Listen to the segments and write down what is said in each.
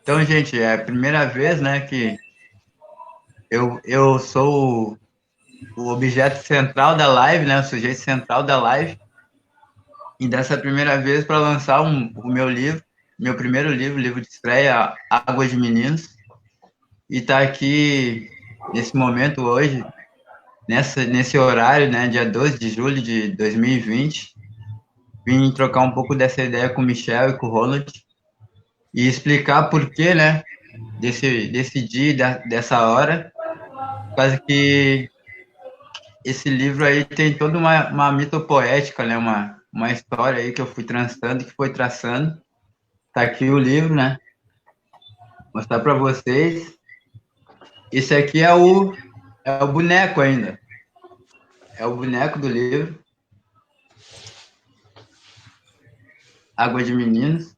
Então, gente, é a primeira vez, né, que eu sou o objeto central da live, né, o sujeito central da live, e dessa primeira vez para lançar o meu livro, meu primeiro livro, livro de estreia, Água de Meninos, e tá aqui nesse momento hoje, nesse horário, né, dia 12 de julho de 2020, vim trocar um pouco dessa ideia com o Michel e com o Ronald, e explicar por que, né, desse dia, dessa hora, quase que esse livro aí tem toda uma mitopoética, né? Uma história aí que eu fui traçando, que foi traçando. Tá aqui o livro, né? Vou mostrar para vocês. Esse aqui é o boneco ainda. É o boneco do livro, Água de Meninos.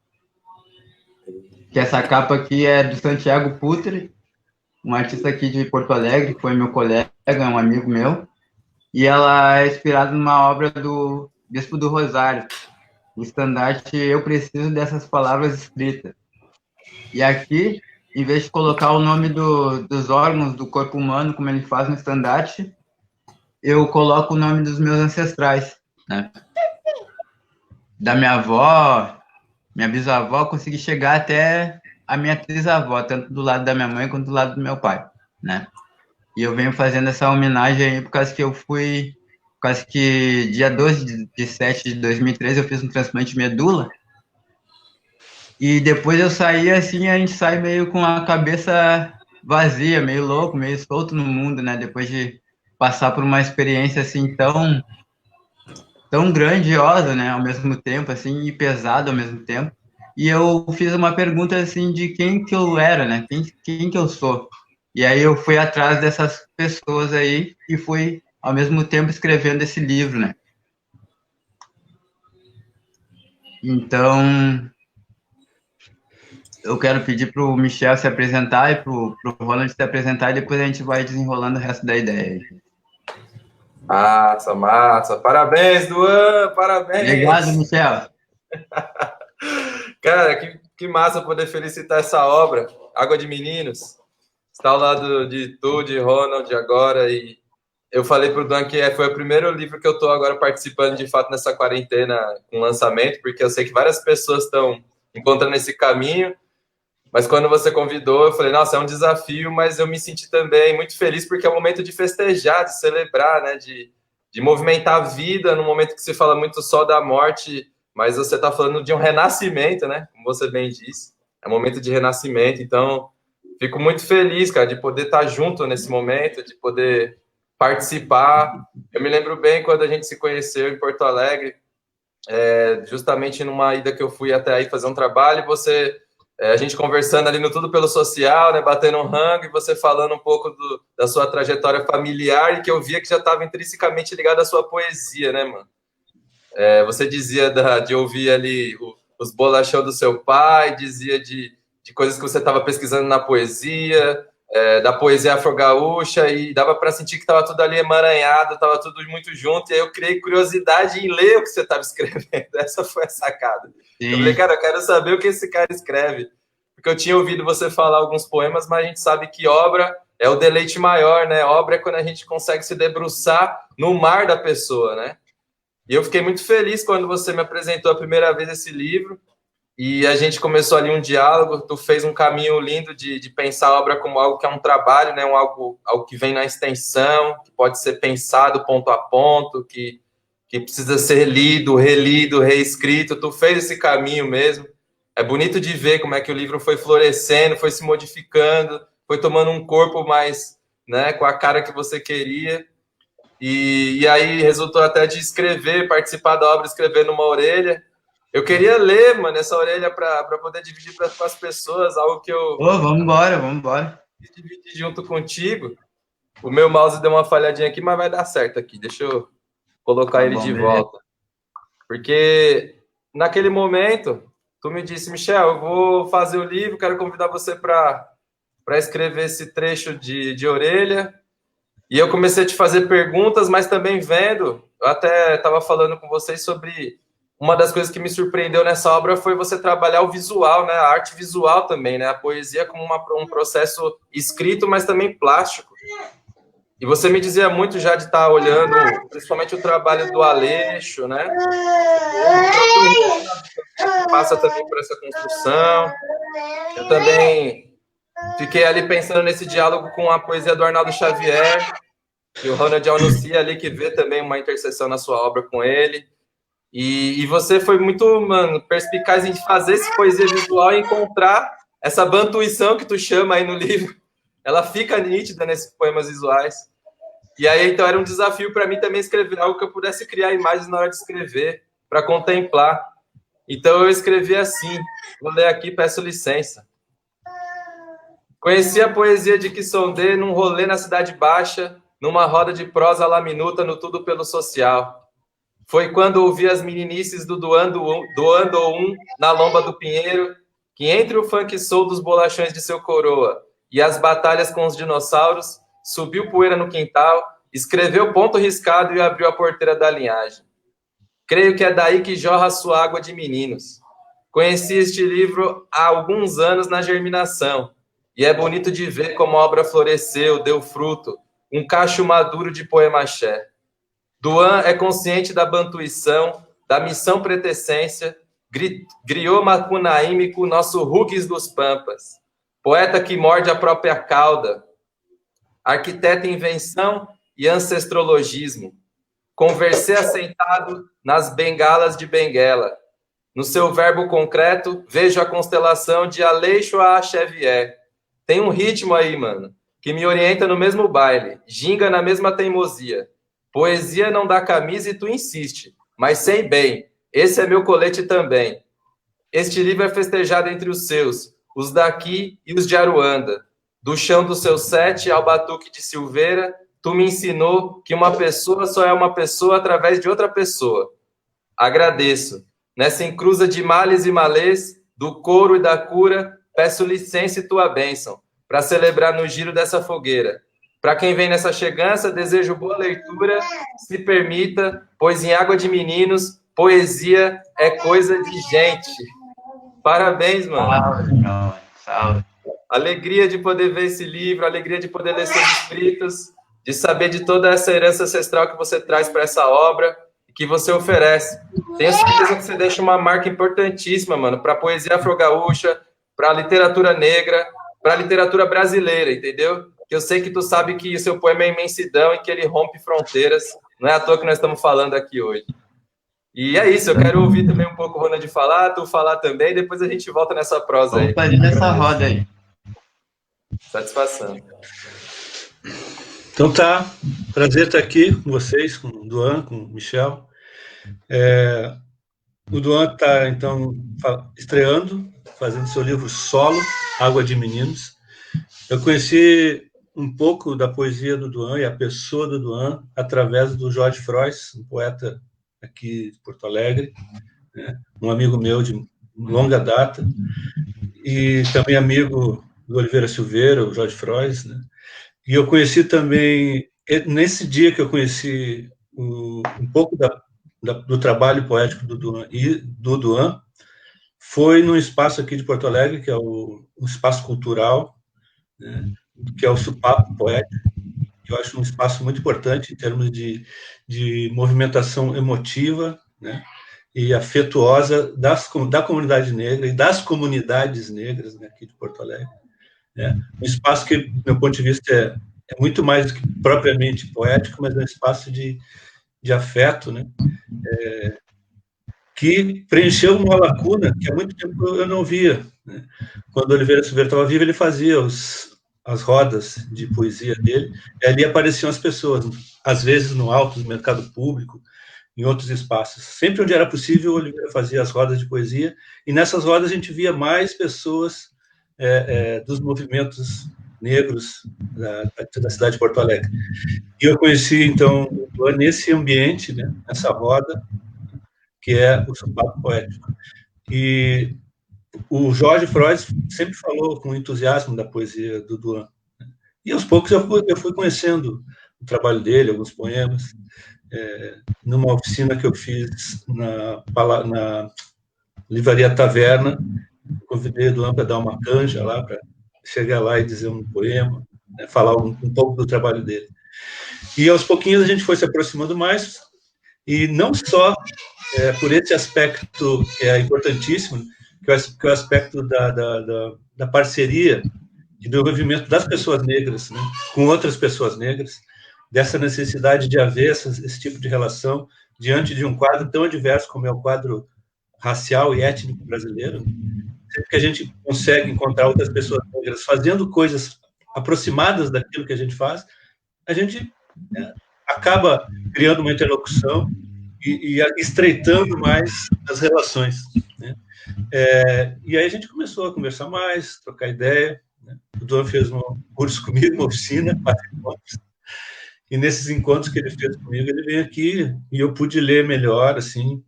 Que essa capa aqui é do Santiago Putre, um artista aqui de Porto Alegre, que foi meu colega, um amigo meu. E ela é inspirada numa obra do Bispo do Rosário, o estandarte Eu Preciso Dessas Palavras Escritas. E aqui, em vez de colocar o nome dos órgãos do corpo humano, como ele faz no estandarte, eu coloco o nome dos meus ancestrais, né? Da minha avó, minha bisavó, consegui chegar até a minha trisavó, tanto do lado da minha mãe quanto do lado do meu pai, né? E eu venho fazendo essa homenagem aí por causa que por causa que dia 12 de 7 de 2013 eu fiz um transplante de medula. E depois eu saí assim, a gente sai meio com a cabeça vazia, meio louco, meio solto no mundo, né? Depois de passar por uma experiência assim tão grandiosa, né? Ao mesmo tempo, assim, e pesada ao mesmo tempo. E eu fiz uma pergunta assim de quem que eu era, né? Quem que eu sou? E aí eu fui atrás dessas pessoas aí e fui ao mesmo tempo escrevendo esse livro, né? Então, eu quero pedir para o Michel se apresentar e para o Ronald se apresentar e depois a gente vai desenrolando o resto da ideia. Massa, massa. Parabéns, Duan, Obrigado, parabéns. Michel. Cara, que massa poder felicitar essa obra, Água de Meninos. Está ao lado de tu, de Ronald agora. E eu falei pro Dan que foi o primeiro livro que eu estou agora participando de fato nessa quarentena com lançamento, porque eu sei que várias pessoas estão encontrando esse caminho. Mas quando você convidou, eu falei, nossa, é um desafio, mas eu me senti também muito feliz porque é um momento de festejar, de celebrar, né? De movimentar a vida no momento que se fala muito só da morte, mas você está falando de um renascimento, né? Como você bem disse. É um momento de renascimento, então fico muito feliz, cara, de poder estar junto nesse momento, de poder participar. Eu me lembro bem quando a gente se conheceu em Porto Alegre, justamente numa ida que eu fui até aí fazer um trabalho, a gente conversando ali no Tudo Pelo Social, né, batendo um rango, e você falando um pouco da sua trajetória familiar, e que eu via que já estava intrinsecamente ligado à sua poesia, né, mano? Você dizia de ouvir ali os bolachão do seu pai, dizia de coisas que você estava pesquisando na poesia, da poesia afro-gaúcha, e dava para sentir que estava tudo ali emaranhado, estava tudo muito junto, e aí eu criei curiosidade em ler o que você estava escrevendo. Essa foi a sacada. Eu falei, Sim, cara, eu quero saber o que esse cara escreve. Porque eu tinha ouvido você falar alguns poemas, mas a gente sabe que obra é o deleite maior, né? Obra é quando a gente consegue se debruçar no mar da pessoa, né? E eu fiquei muito feliz quando você me apresentou a primeira vez esse livro e a gente começou ali um diálogo. Tu fez um caminho lindo de pensar a obra como algo que é um trabalho, né? Algo que vem na extensão, que pode ser pensado ponto a ponto, que precisa ser lido, relido, reescrito. Tu fez esse caminho mesmo. É bonito de ver como é que o livro foi florescendo, foi se modificando, foi tomando um corpo mais, né, com a cara que você queria. E aí resultou até de escrever, participar da obra, escrever numa orelha. Eu queria ler, mano, essa orelha para poder dividir para as pessoas, algo que eu ô, vamos embora, vamos embora. dividi junto contigo. O meu mouse deu uma falhadinha aqui, mas vai dar certo aqui. Deixa eu colocar Tá ele bom, de beleza. volta. Porque naquele momento, tu me disse, Michel, eu vou fazer o livro, quero convidar você para escrever esse trecho de orelha. E eu comecei a te fazer perguntas, mas também vendo, eu até estava falando com vocês sobre uma das coisas que me surpreendeu nessa obra foi você trabalhar o visual, né? A arte visual também, né? A poesia como um processo escrito, mas também plástico. E você me dizia muito já de estar olhando, principalmente o trabalho do Aleixo, né? Passa também por essa construção. Eu também fiquei ali pensando nesse diálogo com a poesia do Arnaldo Xavier, e o Ronald anuncia ali que vê também uma interseção na sua obra com ele. E você foi muito, mano, perspicaz em fazer essa poesia visual e encontrar essa bantuição que tu chama aí no livro. Ela fica nítida nesses poemas visuais. E aí, então, era um desafio para mim também escrever algo que eu pudesse criar imagens na hora de escrever, para contemplar. Então, eu escrevi assim. Vou ler aqui, peço licença. Conheci a poesia de Quissondé num rolê na Cidade Baixa, numa roda de prosa à la minuta no Tudo Pelo Social. Foi quando ouvi as meninices do Doando Um na lomba do Pinheiro, que entre o funk soul dos bolachões de seu coroa e as batalhas com os dinossauros, subiu poeira no quintal, escreveu ponto riscado e abriu a porteira da linhagem. Creio que é daí que jorra a sua água de meninos. Conheci este livro há alguns anos na germinação, e é bonito de ver como a obra floresceu, deu fruto, um cacho maduro de poemaché. Duan é consciente da bantuição, da missão pretecência, griot macunaímico, nosso Hugues dos Pampas, poeta que morde a própria cauda, arquiteta invenção e ancestrologismo, conversei assentado nas bengalas de Benguela. No seu verbo concreto, vejo a constelação de Aleixo a Xavier. Tem um ritmo aí, mano, que me orienta no mesmo baile, ginga na mesma teimosia. Poesia não dá camisa e tu insiste, mas sei bem, esse é meu colete também. Este livro é festejado entre os seus, os daqui e os de Aruanda. Do chão do seu sete ao batuque de Silveira, tu me ensinou que uma pessoa só é uma pessoa através de outra pessoa. Agradeço. Nessa encruza de males e malês, do couro e da cura, peço licença e tua bênção, para celebrar no giro dessa fogueira. Para quem vem nessa chegança, desejo boa leitura, se permita, pois em Água de Meninos, poesia é coisa de gente. Parabéns, mano. Salve, não, salve. Alegria de poder ver esse livro, alegria de poder ler seus escritos, de saber de toda essa herança ancestral que você traz para essa obra e que você oferece. Tenho certeza que você deixa uma marca importantíssima, mano, para a poesia afro-gaúcha, para a literatura negra, para a literatura brasileira, entendeu? Que eu sei que tu sabe que o seu poema é imensidão e que ele rompe fronteiras. Não é à toa que nós estamos falando aqui hoje. E é isso, eu quero ouvir também um pouco o Ronald falar, tu falar também, depois a gente volta nessa prosa aí. Vamos fazer nessa roda aí. Satisfação. Então tá, prazer estar aqui com vocês, com o Duan, com o Michel. O Duan está, então, estreando, fazendo seu livro solo, Água de Meninos. Eu conheci um pouco da poesia do Duan e a pessoa do Duan através do Jorge Frois, um poeta aqui de Porto Alegre, né? Um amigo meu de longa data, e também amigo do Oliveira Silveira, o Jorge Frois, né? E eu conheci também, nesse dia que eu conheci um pouco do trabalho poético do Duan, foi num espaço aqui de Porto Alegre, que é um espaço cultural, né? Que é o Supapo Poético. Eu acho um espaço muito importante em termos de movimentação emotiva, né? E afetuosa da comunidade negra e das comunidades negras, né, aqui de Porto Alegre. Um espaço que, do meu ponto de vista, é muito mais do que propriamente poético, mas é um espaço de afeto, né? Que preencheu uma lacuna que há muito tempo eu não via, né? Quando o Oliveira Silveira estava vivo, ele fazia as rodas de poesia dele, e ali apareciam as pessoas, às vezes no alto do mercado público, em outros espaços. Sempre onde era possível, o Oliveira fazia as rodas de poesia, e nessas rodas a gente via mais pessoas dos movimentos negros da cidade de Porto Alegre. E eu conheci, então, nesse ambiente, né, nessa roda, que é o Supapo Poético. E o Jorge Frois sempre falou com entusiasmo da poesia do Duan. E aos poucos eu fui conhecendo o trabalho dele, alguns poemas. numa oficina que eu fiz na Livraria Taverna. Convidei o Duan para dar uma canja lá, para chegar lá e dizer um poema, né, falar um pouco do trabalho dele. E aos pouquinhos a gente foi se aproximando mais, e não só por esse aspecto que é importantíssimo, que é o aspecto da parceria e do envolvimento das pessoas negras, né, com outras pessoas negras, dessa necessidade de haver esse tipo de relação diante de um quadro tão adverso como é o quadro racial e étnico brasileiro. Sempre que a gente consegue encontrar outras pessoas negras fazendo coisas aproximadas daquilo que a gente faz, a gente acaba criando uma interlocução e estreitando mais as relações, né? E aí a gente começou a conversar mais, trocar ideia, né? O Duan fez um curso comigo, uma oficina, 4 encontros, e nesses encontros que ele fez comigo, ele veio aqui e eu pude ler melhor, assim,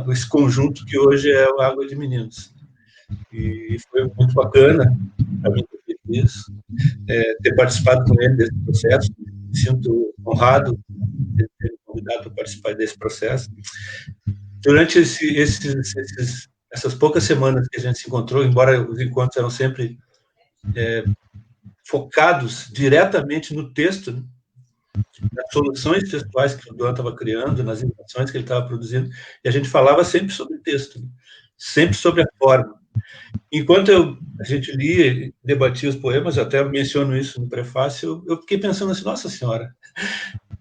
esse conjunto que hoje é o Água de Meninos. E foi muito bacana para mim ter feito isso, ter participado com ele desse processo. Me sinto honrado de ter convidado para participar desse processo. Durante essas poucas semanas que a gente se encontrou, embora os encontros eram sempre focados diretamente no texto, né, nas soluções textuais que o Duan estava criando, nas inovações que ele estava produzindo, e a gente falava sempre sobre texto, né, sempre sobre a forma. Enquanto a gente lia e debatia os poemas, eu até menciono isso no prefácio, eu fiquei pensando assim, nossa senhora,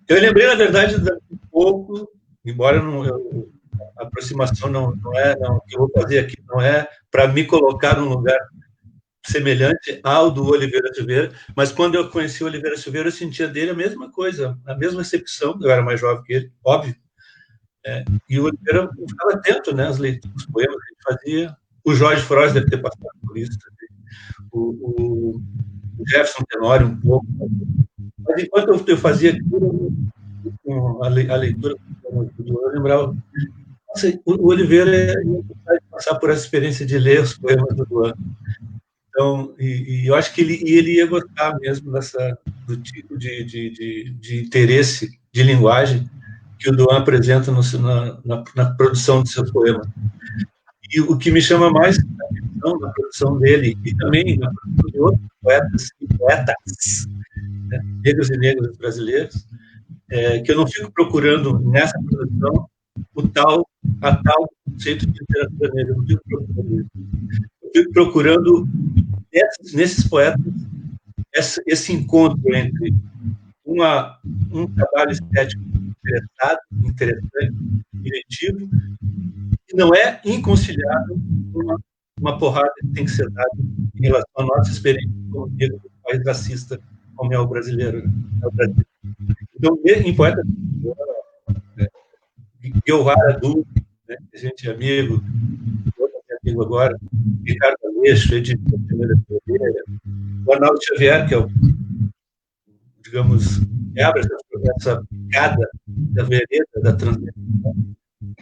eu lembrei, na verdade, um pouco, embora a aproximação não que eu vou fazer aqui não é para me colocar num lugar semelhante ao do Oliveira Silveira, mas quando eu conheci o Oliveira Silveira, eu sentia dele a mesma coisa, a mesma recepção, eu era mais jovem que ele, óbvio, e o Oliveira ficava atento, né, às leituras, os poemas que ele fazia. O Jorge Frois deve ter passado por isso também. O Jefferson Tenório um pouco. Mas enquanto eu fazia aquilo, a leitura do Duan, eu lembrava, nossa, o Oliveira ia passar por essa experiência de ler os poemas do Duan. Então, eu acho que ele ia gostar mesmo do tipo de interesse de linguagem que o Duan apresenta na produção de seus poemas. E o que me chama mais a atenção na produção dele, e também na produção de outros poetas e poetas, né, negros e negras brasileiros, que eu não fico procurando nessa produção a tal conceito de literatura negra, eu não fico procurando isso. Eu fico procurando nesses poetas esse encontro entre um trabalho estético interessante, diretivo, que não é inconciliável com uma porrada que tem que ser dada em relação à nossa experiência como negro do país racista, como é o brasileiro. Então, em poetas, Guilherme Du, né, que a gente é amigo, outro amigo agora, Ricardo Aleixo, Edith Pereira, o Arnaldo Xavier, que é digamos, abre essa picada da vereda da transformação.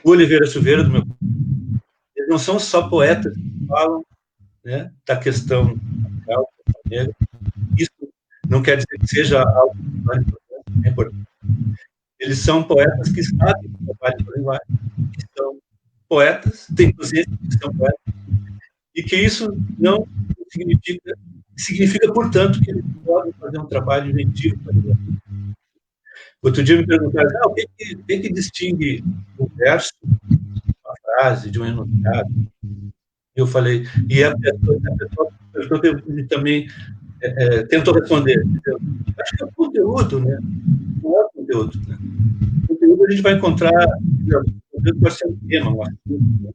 O Oliveira Silveira, do meu, eles não são só poetas que falam, né, da questão racial, negra. Isso não quer dizer que seja algo importante. Eles são poetas que sabem que trabalham com a linguagem, que são poetas, têm consciência que são poetas, e que isso não significa, portanto, que eles podem fazer um trabalho inventivo. Outro dia me perguntaram, o que distingue um verso, uma frase, de um enunciado? Eu falei, e a pessoa também tentou responder. Acho que é o conteúdo, né? Não é o conteúdo. Né? O conteúdo a gente vai encontrar, pode ser um tema, um assunto, né?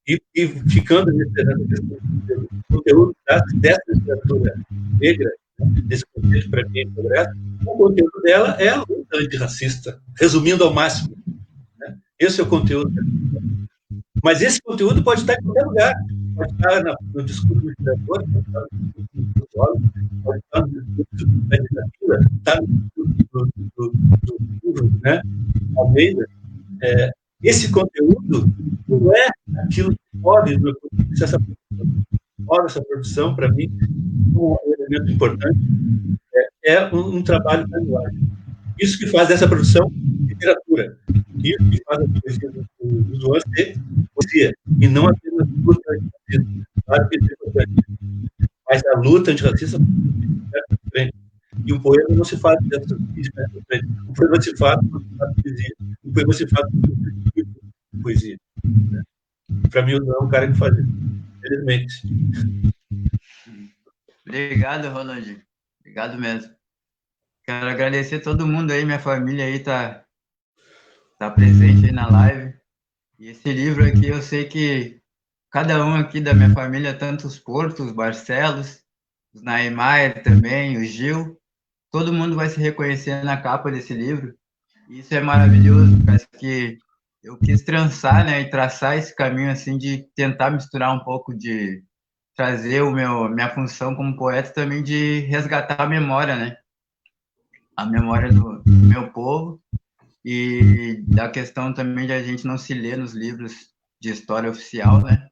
E ficando nesse conteúdo dessa literatura negra, desse conceito para mim, o conteúdo dela é a luta antirracista, resumindo ao máximo. Né? Esse é o conteúdo. Mas esse conteúdo pode estar em qualquer lugar. Pode estar no discurso do literatura, pode estar no discurso do solo, pode estar no discurso da literatura, está no discurso do livro, né? Almeida. Esse conteúdo não é aquilo que move essa produção, para mim, um elemento importante, é um trabalho da linguagem. Isso que faz dessa produção literatura. Isso que faz a poesia do Duan ser poesia, e não apenas luta antirracista. Claro que isso é importante, mas a luta antirracista é frente. E o poema não se faz dessa frente. O poema se faz com poesia. O poema se faz com poesia. Né? Para mim, o Duan é um cara que faz isso. Felizmente. Obrigado, Ronald. Obrigado mesmo. Quero agradecer todo mundo aí, minha família aí tá presente aí na live. E esse livro aqui, eu sei que cada um aqui da minha família, tanto os Portos, os Barcelos, os Naimar também, o Gil, todo mundo vai se reconhecer na capa desse livro. E isso é maravilhoso, parece que eu quis trançar, né, e traçar esse caminho assim de tentar misturar um pouco de trazer minha função como poeta também de resgatar a memória, né? A memória do meu povo e da questão também de a gente não se ler nos livros de história oficial, né?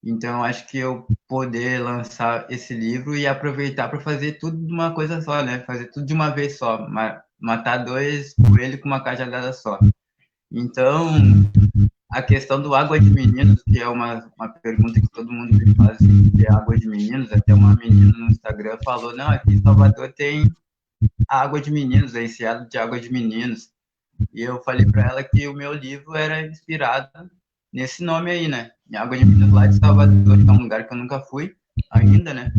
Então, acho que eu poder lançar esse livro e aproveitar para fazer tudo de uma coisa só, né? Fazer tudo de uma vez só, matar dois coelhos com uma cajadada só. Então, a questão do Água de Meninos, que é uma pergunta que todo mundo me faz, que é Água de Meninos, até uma menina no Instagram falou, não, aqui em Salvador tem Água de Meninos, é enseado de Água de Meninos. E eu falei para ela que o meu livro era inspirado nesse nome aí, né? Em Água de Meninos, lá de Salvador, que é um lugar que eu nunca fui ainda, né?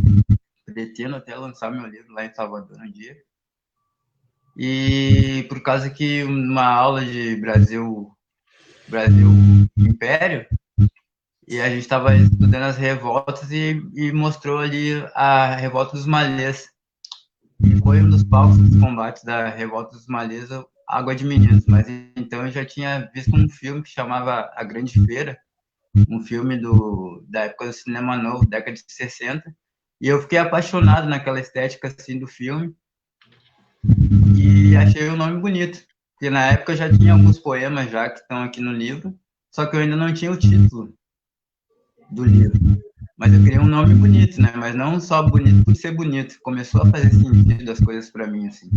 Pretendo até lançar meu livro lá em Salvador um dia. E por causa que uma aula de Brasil Império, e a gente estava estudando as revoltas e mostrou ali a revolta dos Malês. E foi um dos palcos dos combates da revolta dos Malês, Água de Meninos. Mas então eu já tinha visto um filme que chamava A Grande Feira, um filme da época do cinema novo, década de 60, e eu fiquei apaixonado naquela estética assim do filme e achei o nome bonito, porque na época eu já tinha alguns poemas já que estão aqui no livro, só que eu ainda não tinha o título do livro, mas eu queria um nome bonito, né? Mas não só bonito por ser bonito, começou a fazer sentido as coisas para mim assim.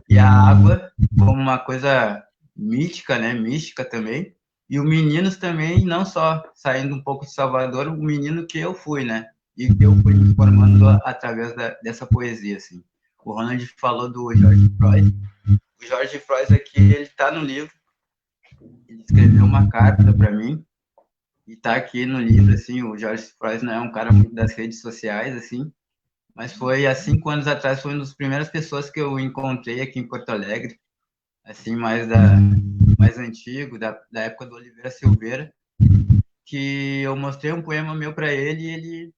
E a água como uma coisa mítica, né? Mística também. E o Meninos também, não só saindo um pouco de Salvador, o menino que eu fui, né? E que eu fui me formando através dessa poesia, assim. O Ronald falou do George Freud. O George Freud aqui, ele tá no livro. Ele escreveu uma carta para mim. E tá aqui no livro, assim. O George Freud não é um cara muito das redes sociais, assim. Mas foi há 5 anos atrás, foi uma das primeiras pessoas que eu encontrei aqui em Porto Alegre. Assim, mais antigo, da época do Oliveira Silveira, que eu mostrei um poema meu para ele e ele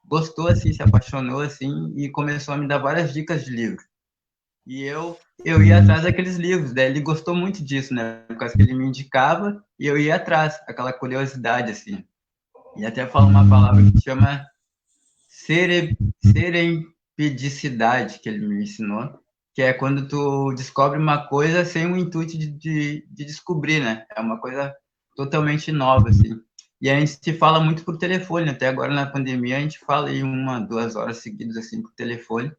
gostou, assim, se apaixonou, assim, e começou a me dar várias dicas de livro. E eu ia atrás daqueles livros, daí ele gostou muito disso, né, por causa que ele me indicava e eu ia atrás, aquela curiosidade, assim. E até fala uma palavra que chama serempedicidade, que ele me ensinou, que é quando tu descobre uma coisa sem o intuito de descobrir, né? É uma coisa totalmente nova, assim. E a gente se fala muito por telefone, até agora na pandemia a gente fala aí 1, 2 horas seguidas, assim, por telefone.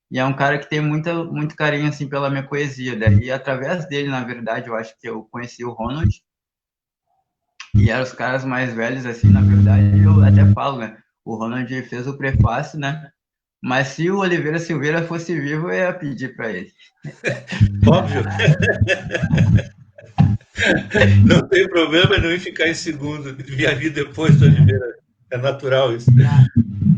E é um cara que tem muito carinho, assim, pela minha poesia. Daí, através dele, na verdade, eu acho que eu conheci o Ronald. E eram os caras mais velhos, assim, na verdade, eu até falo, né? O Ronald fez o prefácio, né? Mas se o Oliveira Silveira fosse vivo, eu ia pedir para ele. Óbvio. Não tem problema não ficar em segundo. Devia vir depois do Oliveira. É natural isso.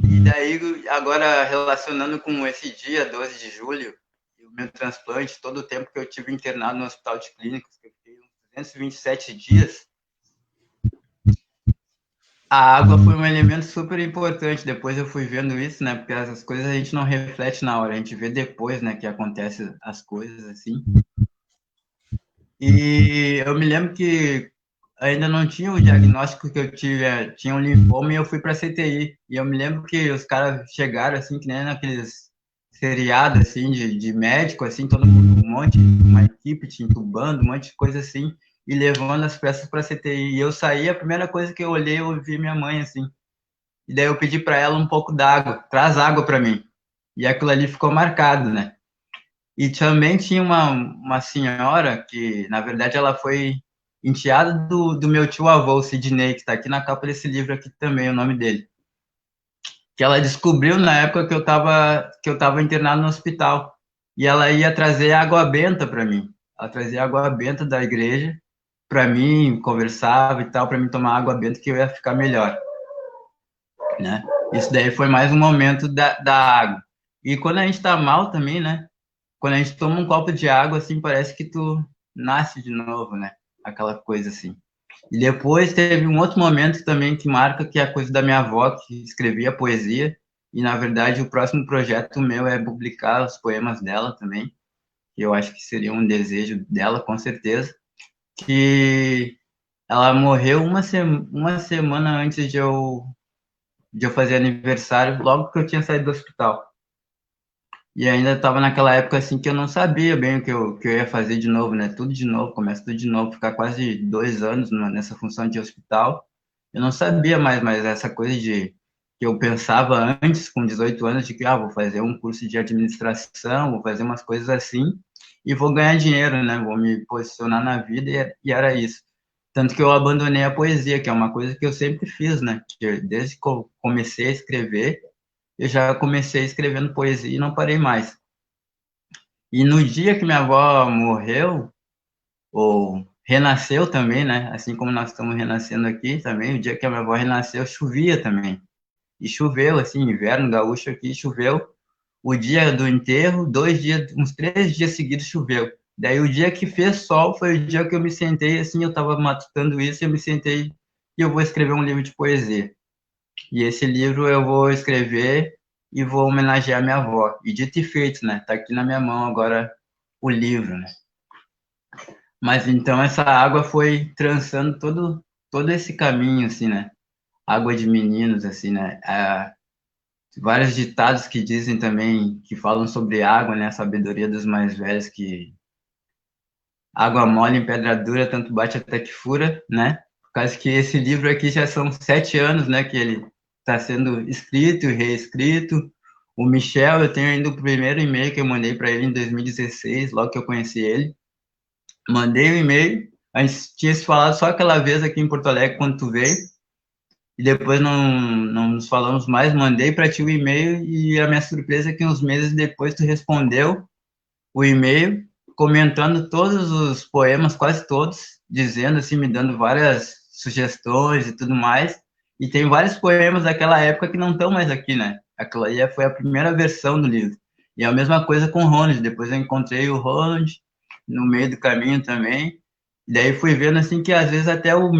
E daí, agora, relacionando com esse dia, 12 de julho, o meu transplante, todo o tempo que eu tive internado no Hospital de Clínicas, que eu fiquei uns 227 dias, a água foi um elemento super importante. Depois eu fui vendo isso, né? Porque as coisas a gente não reflete na hora, a gente vê depois, né? Que acontecem as coisas, assim. E eu me lembro que ainda não tinha o diagnóstico que eu tive, tinha um linfoma e eu fui para a CTI. E eu me lembro que os caras chegaram, assim, que nem naqueles seriados, assim, de médico, assim, todo mundo, uma equipe te entubando, um monte de coisa assim. E levando as peças para a CTI. E eu saí, a primeira coisa que eu olhei, eu vi minha mãe, assim. E daí eu pedi para ela um pouco d'água, traz água para mim. E aquilo ali ficou marcado, né? E também tinha uma senhora que, na verdade, ela foi enteada do meu tio-avô, Sidney, que está aqui na capa desse livro aqui também, o nome dele. Que ela descobriu na época que eu tava internado no hospital. E ela ia trazer água benta para mim. Ela trazia água benta da igreja para mim, conversava e tal, para mim tomar água benta que eu ia ficar melhor, né? Isso daí foi mais um momento da água. E quando a gente tá mal também, né? Quando a gente toma um copo de água, assim, parece que tu nasce de novo, né? Aquela coisa assim. E depois teve um outro momento também que marca, que é a coisa da minha avó, que escrevia poesia. E, na verdade, o próximo projeto meu é publicar os poemas dela também, que eu acho que seria um desejo dela, com certeza. Que ela morreu uma semana antes de eu fazer aniversário, logo que eu tinha saído do hospital. E ainda estava naquela época assim que eu não sabia bem que eu ia fazer de novo, né? Tudo de novo, começa tudo de novo, ficar quase 2 anos nessa função de hospital. Eu não sabia mais, mas essa coisa de que eu pensava antes, com 18 anos, de que vou fazer um curso de administração, vou fazer umas coisas assim e vou ganhar dinheiro, né? Vou me posicionar na vida e era isso. Tanto que eu abandonei a poesia, que é uma coisa que eu sempre fiz, né? Que desde que eu comecei a escrever, eu já comecei escrevendo poesia e não parei mais. E no dia que minha avó morreu, ou renasceu também, né? Assim como nós estamos renascendo aqui também, o dia que a minha avó renasceu, chovia também. E choveu, assim, inverno gaúcho aqui, choveu. O dia do enterro, 2 dias, uns 3 dias seguidos choveu. Daí o dia que fez sol foi o dia que eu me sentei, assim, eu estava matutando isso, e eu me sentei e eu vou escrever um livro de poesia. E esse livro eu vou escrever e vou homenagear minha avó. E dito e feito, né? Tá aqui na minha mão agora o livro, né? Mas então essa água foi trançando todo esse caminho, assim, né? Água de meninos, assim, né? Vários ditados que dizem também, que falam sobre água, né? A sabedoria dos mais velhos, que água mole em pedra dura, tanto bate até que fura, né? Por causa que esse livro aqui já são 7 anos, né? Que ele está sendo escrito e reescrito. O Michel, eu tenho ainda o primeiro e-mail que eu mandei para ele em 2016, logo que eu conheci ele. Mandei o e-mail, a gente tinha se falado só aquela vez aqui em Porto Alegre, quando tu veio, e depois não nos falamos mais, mandei para ti o e-mail, e a minha surpresa é que uns meses depois tu respondeu o e-mail, comentando todos os poemas, quase todos, dizendo assim, me dando várias sugestões e tudo mais, e tem vários poemas daquela época que não estão mais aqui, né? Aquela aí foi a primeira versão do livro. E é a mesma coisa com o Ronald, depois eu encontrei o Ronald no meio do caminho também, e daí fui vendo assim que às vezes até o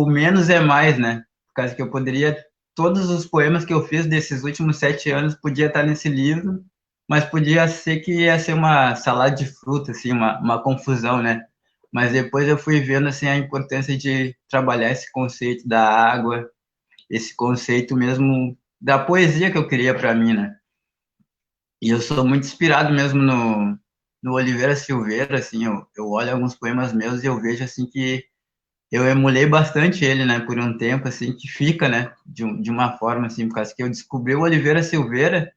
menos é mais, né? Por causa que eu poderia, todos os poemas que eu fiz desses últimos 7 anos podia estar nesse livro, mas podia ser que ia ser uma salada de fruta, assim, uma confusão, né? Mas depois eu fui vendo, assim, a importância de trabalhar esse conceito da água, esse conceito mesmo da poesia que eu queria para mim, né? E eu sou muito inspirado mesmo no Oliveira Silveira, assim, eu olho alguns poemas meus e eu vejo, assim, que eu emulei bastante ele, né, por um tempo, assim, que fica, né, de uma forma, assim, por causa que eu descobri o Oliveira Silveira,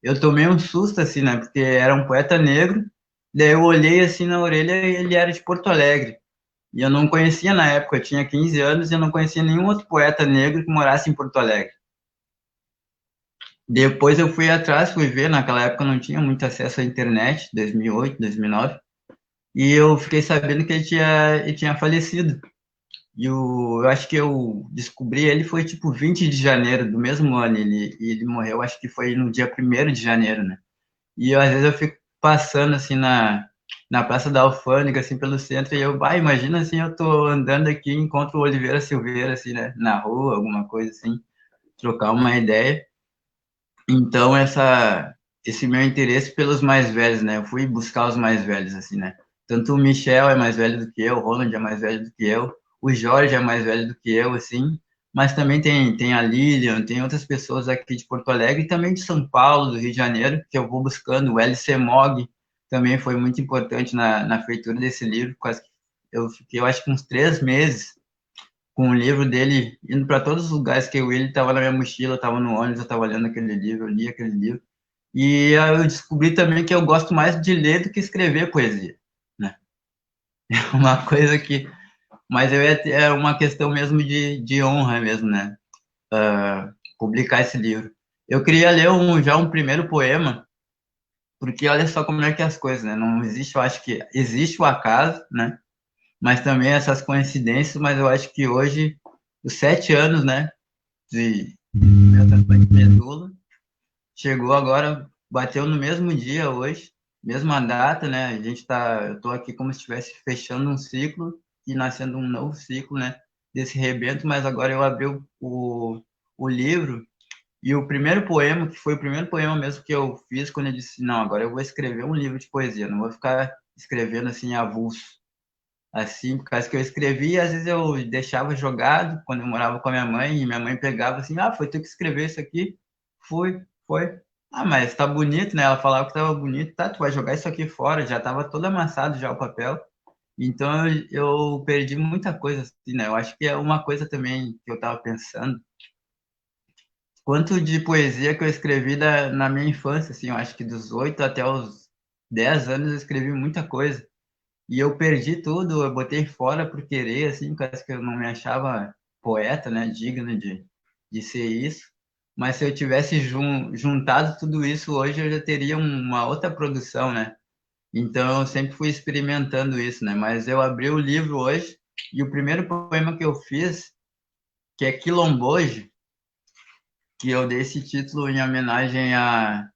eu tomei um susto, assim, né? Porque era um poeta negro. Daí eu olhei assim na orelha e ele era de Porto Alegre. E eu não conhecia na época, eu tinha 15 anos e eu não conhecia nenhum outro poeta negro que morasse em Porto Alegre. Depois eu fui atrás, fui ver, naquela época eu não tinha muito acesso à internet, 2008, 2009. E eu fiquei sabendo que ele tinha falecido. Eu acho que eu descobri ele foi tipo 20 de janeiro do mesmo ano. Ele morreu, acho que foi no dia 1º de janeiro, né? E às vezes eu fico passando assim na Praça da Alfândega, assim, pelo centro, e imagina assim, eu tô andando aqui e encontro o Oliveira Silveira, assim, né, na rua, alguma coisa assim, trocar uma ideia. Então, esse meu interesse pelos mais velhos, né, eu fui buscar os mais velhos, assim, né, tanto o Michel é mais velho do que eu, o Ronald é mais velho do que eu, o Jorge é mais velho do que eu, assim, mas também tem a Lilian, tem outras pessoas aqui de Porto Alegre e também de São Paulo, do Rio de Janeiro, que eu vou buscando. O LC Mog também foi muito importante na feitura desse livro, quase que eu fiquei, eu acho que uns 3 meses com o livro dele, indo para todos os lugares que ele estava na minha mochila, estava no ônibus, eu estava lendo aquele livro, eu li aquele livro, E eu descobri também que eu gosto mais de ler do que escrever poesia, né? É uma coisa que... Mas é uma questão mesmo de honra mesmo, né? Publicar esse livro. Eu queria ler já um primeiro poema, porque olha só como é que é as coisas, né? Não existe, eu acho que existe o acaso, né? Mas também essas coincidências, mas eu acho que hoje, os 7 anos, né, de meu transplante de medula, chegou agora, bateu no mesmo dia hoje, mesma data, né? Eu tô aqui como se estivesse fechando um ciclo e nascendo um novo ciclo, né? Desse rebento, mas agora eu abri o livro e o primeiro poema, que foi o primeiro poema mesmo que eu fiz quando eu disse, não, agora eu vou escrever um livro de poesia, não vou ficar escrevendo assim avulso. Assim, por causa que eu escrevia, às vezes eu deixava jogado quando eu morava com a minha mãe, e minha mãe pegava assim, foi tu que escreveu isso aqui? Foi. Ah, mas tá bonito, né? Ela falava que tava bonito, tá, tu vai jogar isso aqui fora, já tava todo amassado já o papel. Então eu perdi muita coisa assim, né? Eu acho que é uma coisa também que eu tava pensando, quanto de poesia que eu escrevi na minha infância, assim, eu acho que dos 8 até os 10 anos eu escrevi muita coisa. E eu perdi tudo, eu botei fora por querer, assim, parece que eu não me achava poeta, né, digno de ser isso. Mas se eu tivesse juntado tudo isso hoje, eu já teria uma outra produção, né? Então eu sempre fui experimentando isso, né? Mas eu abri o livro hoje e o primeiro poema que eu fiz, que é Quilomboje, que eu dei esse título em homenagem à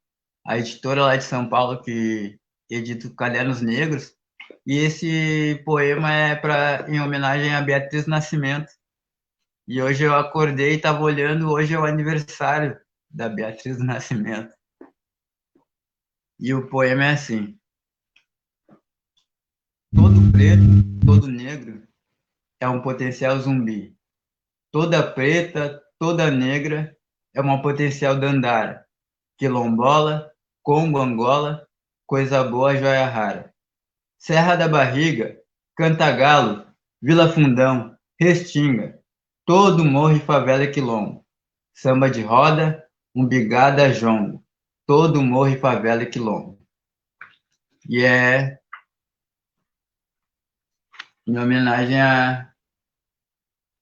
editora lá de São Paulo que edita Cadernos Negros. E esse poema em homenagem a Beatriz Nascimento. E hoje eu acordei e estava olhando, hoje é o aniversário da Beatriz Nascimento. E o poema é assim: todo preto, todo negro é um potencial zumbi. Toda preta, toda negra é uma potencial dandara. Quilombola, Congo, Angola, coisa boa, joia rara. Serra da Barriga, Cantagalo, Vila Fundão, Restinga, todo morro e favela e quilombo. Samba de roda, umbigada, jongo, todo morro e favela e quilombo. E é em homenagem a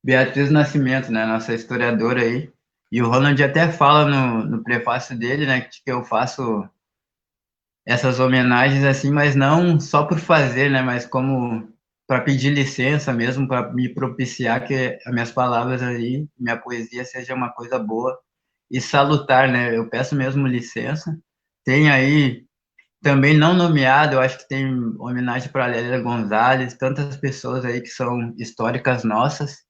Beatriz Nascimento, né, nossa historiadora aí. E o Ronald até fala no prefácio dele, né, que eu faço essas homenagens assim, mas não só por fazer, né, mas como para pedir licença mesmo, para me propiciar que as minhas palavras aí, minha poesia seja uma coisa boa e salutar, né? Eu peço mesmo licença. Tem aí também não nomeado, eu acho que tem homenagem para Lélia Gonzalez, tantas pessoas aí que são históricas nossas.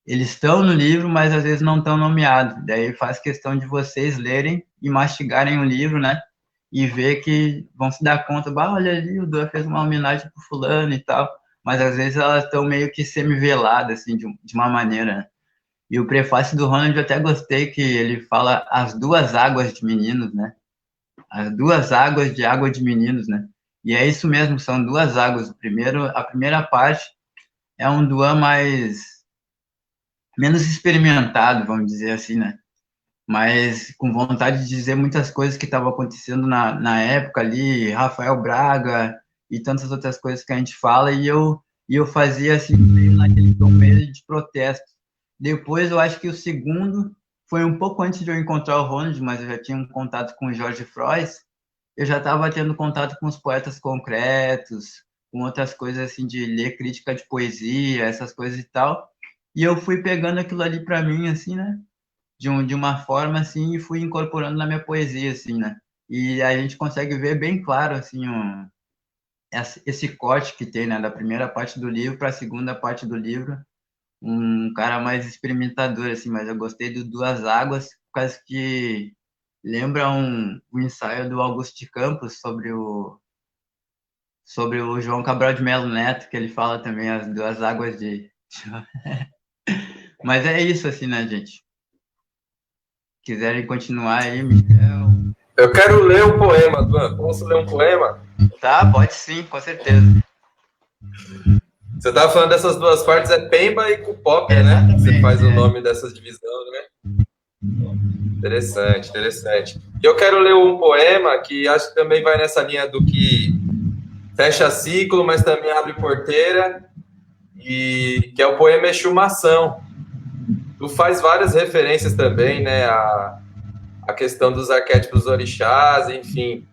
Eles estão no livro, mas às vezes não estão nomeados. Daí faz questão de vocês lerem e mastigarem o livro, né? E ver que vão se dar conta, olha ali, o Duan fez uma homenagem pro fulano e tal. Mas às vezes elas estão meio que semi-veladas, assim, de uma maneira, né? E o prefácio do Ronald eu até gostei, que ele fala as duas águas de meninos, né? As duas águas de água de meninos, né? E é isso mesmo, são duas águas. A primeira parte é um Duan menos experimentado, vamos dizer assim, né? Mas com vontade de dizer muitas coisas que estavam acontecendo na época ali, Rafael Braga e tantas outras coisas que a gente fala, e eu fazia assim, meio naquele tom meio de protesto. Depois eu acho que o segundo foi um pouco antes de eu encontrar o Ronald, mas eu já tinha um contato com o Jorge Frois, eu já estava tendo contato com os poetas concretos, com outras coisas assim, de ler crítica de poesia, essas coisas e tal, e eu fui pegando aquilo ali para mim, assim, né? De uma forma, assim, e fui incorporando na minha poesia, assim, né? E a gente consegue ver bem claro, assim, esse corte que tem, né? Da primeira parte do livro para a segunda parte do livro. Um cara mais experimentador, assim, mas eu gostei do Duas Águas, por causa que lembra um ensaio do Augusto de Campos sobre o João Cabral de Melo Neto, que ele fala também as duas águas de... Mas é isso, assim, né, gente? Quiserem continuar aí, Michel. Eu quero ler um poema, Duan. Posso ler um poema? Tá, pode sim, com certeza. Você estava falando dessas duas partes, é Pemba e Cupópia, né? Você faz o nome dessas divisões, né? Interessante, interessante. E eu quero ler um poema que acho que também vai nessa linha do que fecha ciclo, mas também abre porteira, e que é o poema Exumação. Tu faz várias referências também, né, a questão dos arquétipos orixás, enfim.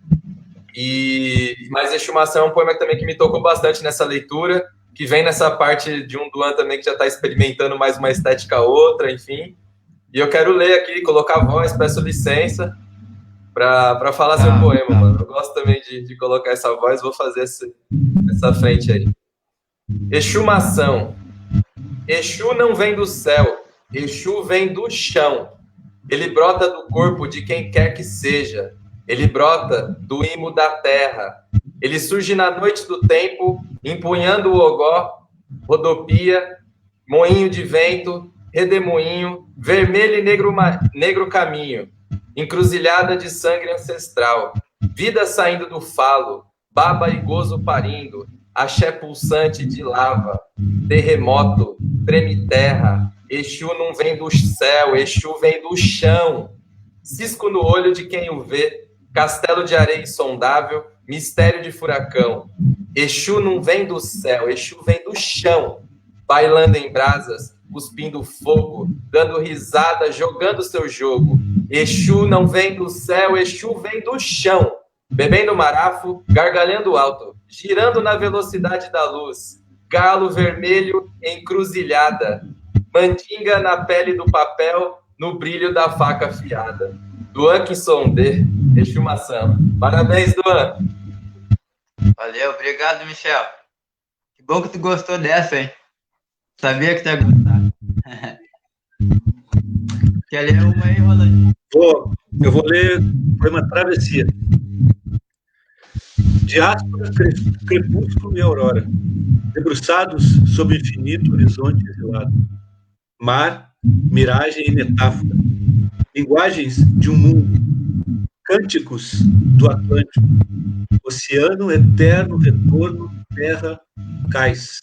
Mas Exumação é um poema também que me tocou bastante nessa leitura, que vem nessa parte de um Duan também que já está experimentando mais uma estética outra, enfim. E eu quero ler aqui, colocar a voz, peço licença para falar seu poema, mano. Eu gosto também de colocar essa voz, vou fazer essa frente aí. Exumação. Exu não vem do céu, Exu vem do chão. Ele brota do corpo de quem quer que seja. Ele brota do imo da terra. Ele surge na noite do tempo, empunhando o ogó, rodopia, moinho de vento, redemoinho, vermelho e negro caminho, encruzilhada de sangue ancestral, vida saindo do falo, baba e gozo parindo, axé pulsante de lava, terremoto, treme terra, Exu não vem do céu, Exu vem do chão, cisco no olho de quem o vê, castelo de areia insondável, mistério de furacão. Exu não vem do céu, Exu vem do chão, bailando em brasas, cuspindo fogo, dando risada, jogando seu jogo. Exu não vem do céu, Exu vem do chão, bebendo marafo, gargalhando alto, girando na velocidade da luz, galo vermelho encruzilhada, mandinga na pele do papel, no brilho da faca afiada. Duan Quissondê, Exumação. Parabéns, Duan. Valeu, obrigado, Michel. Que bom que tu gostou dessa, hein? Sabia que tu ia gostar. Quer ler uma aí, Roland? Eu vou ler o poema Travessia. Diáspora, crepúsculo e aurora, debruçados sob o infinito horizonte exilado. Mar, miragem e metáfora, linguagens de um mundo, cânticos do Atlântico, oceano eterno, retorno, terra, cais.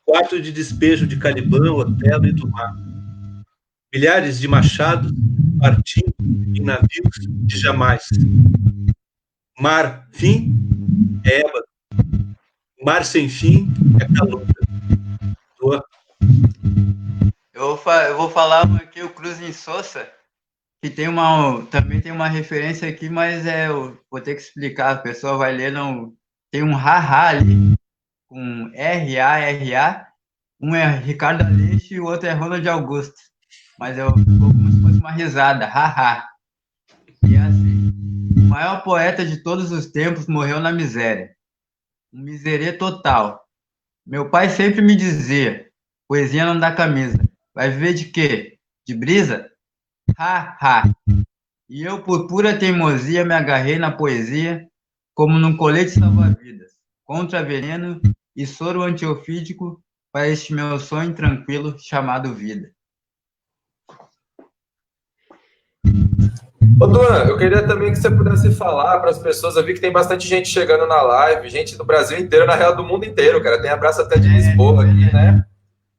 Quarto de despejo de Calibã, Otelo e do mar. Milhares de machados partindo em navios de jamais. Mar, fim, é ébano. Mar sem fim é calor. Eu vou falar aqui o Cruz em Sousa, que também tem uma referência aqui, mas eu vou ter que explicar, a pessoa vai ler, não tem um ha-ha ali, com R-A-R-A, um é Ricardo Aleixo e o outro é Ronald Augusto, mas ficou como se fosse uma risada, ha-ha. E é assim, o maior poeta de todos os tempos morreu na miséria, um miserê total. Meu pai sempre me dizia, poesia não dá camisa. Vai viver de quê? De brisa? Ha, ha. E eu, por pura teimosia, me agarrei na poesia como num colete salva-vidas, contra veneno e soro antiofídico para este meu sonho tranquilo chamado vida. Ô, Duan, eu queria também que você pudesse falar para as pessoas. Eu vi que tem bastante gente chegando na live, gente do Brasil inteiro, na real do mundo inteiro, cara. Tem abraço até de Lisboa aqui, né?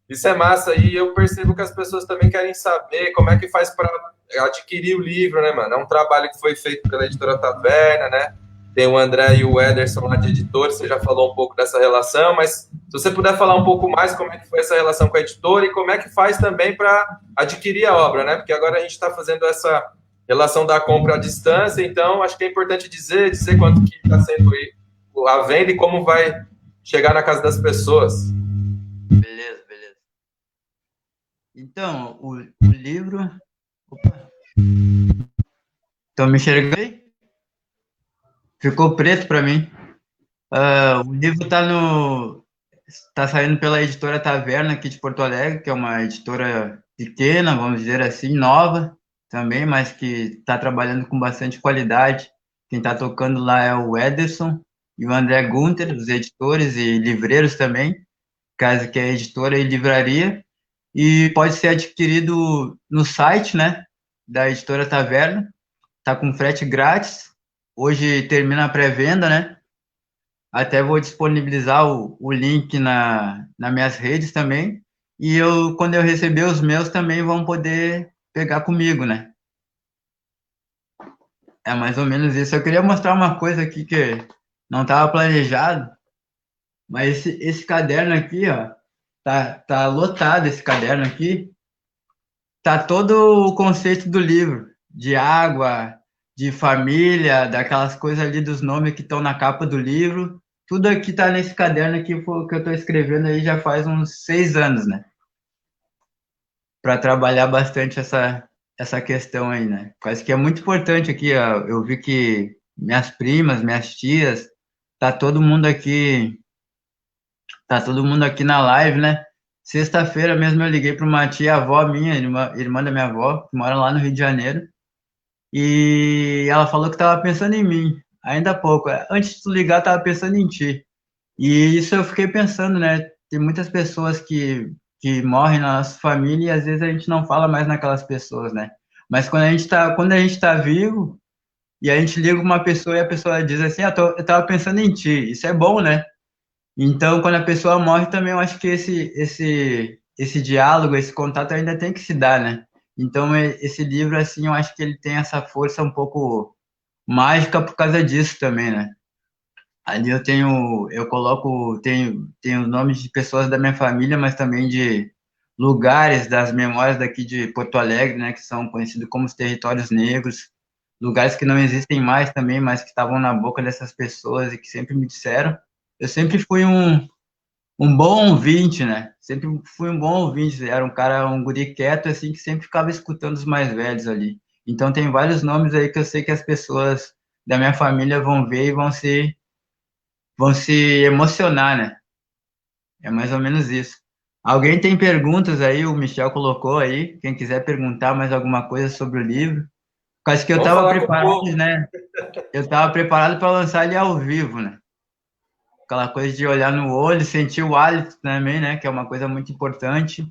Isso é massa. E eu percebo que as pessoas também querem saber como é que faz para adquirir o livro, né, mano? É um trabalho que foi feito pela editora Taverna, né? Tem o André e o Ederson lá de editores, você já falou um pouco dessa relação, mas se você puder falar um pouco mais como é que foi essa relação com a editora e como é que faz também para adquirir a obra, né? Porque agora a gente está fazendo essa relação da compra à distância, então acho que é importante dizer quanto que está sendo a venda e como vai chegar na casa das pessoas. Beleza. Então, o livro... Opa. Estão me enxergando aí? Ficou preto para mim. O livro está saindo pela editora Taverna aqui de Porto Alegre, que é uma editora pequena, vamos dizer assim, nova também, mas que está trabalhando com bastante qualidade. Quem está tocando lá é o Ederson e o André Gunter, os editores e livreiros também, caso que é editora e livraria, e pode ser adquirido no site, né, da editora Taverna, está com frete grátis. Hoje termina a pré-venda, né? Até vou disponibilizar o link nas minhas redes também. E quando eu receber os meus, também vão poder pegar comigo, né? É mais ou menos isso. Eu queria mostrar uma coisa aqui que não estava planejado, mas esse caderno aqui, ó, tá lotado esse caderno aqui. Tá todo o conceito do livro, de água, de família, daquelas coisas ali dos nomes que estão na capa do livro. Tudo aqui tá nesse caderno aqui que eu tô escrevendo aí já faz uns 6 anos, né? Para trabalhar bastante essa questão aí, né? Quase que é muito importante aqui, ó. Eu vi que minhas primas, minhas tias, tá todo mundo aqui, tá todo mundo aqui na live, né? Sexta-feira mesmo eu liguei para uma tia-avó minha, irmã da minha avó, que mora lá no Rio de Janeiro, e ela falou que estava pensando em mim, ainda há pouco. Antes de tu ligar, estava pensando em ti. E isso eu fiquei pensando, né? Tem muitas pessoas que morrem na nossa família e às vezes a gente não fala mais naquelas pessoas, né? Mas quando a gente tá vivo e a gente liga uma pessoa e a pessoa diz assim, eu tava pensando em ti. Isso é bom, né? Então, quando a pessoa morre, também eu acho que esse diálogo, esse contato ainda tem que se dar, né? Então, esse livro, assim, eu acho que ele tem essa força um pouco mágica por causa disso também, né? Ali eu coloco, tenho os nomes de pessoas da minha família, mas também de lugares das memórias daqui de Porto Alegre, né? Que são conhecidos como os territórios negros, lugares que não existem mais também, mas que estavam na boca dessas pessoas e que sempre me disseram. Eu sempre fui um bom ouvinte, né? Sempre fui um bom ouvinte. Era um cara, um guri quieto, assim, que sempre ficava escutando os mais velhos ali. Então, tem vários nomes aí que eu sei que as pessoas da minha família vão ver e vão se emocionar, né? É mais ou menos isso. Alguém tem perguntas aí? O Michel colocou aí. Quem quiser perguntar mais alguma coisa sobre o livro. Acho que eu Vamos estava falar com o preparado, povo. né? Eu estava preparado para lançar ele ao vivo, né? Aquela coisa de olhar no olho, sentir o hálito também, né? Que é uma coisa muito importante,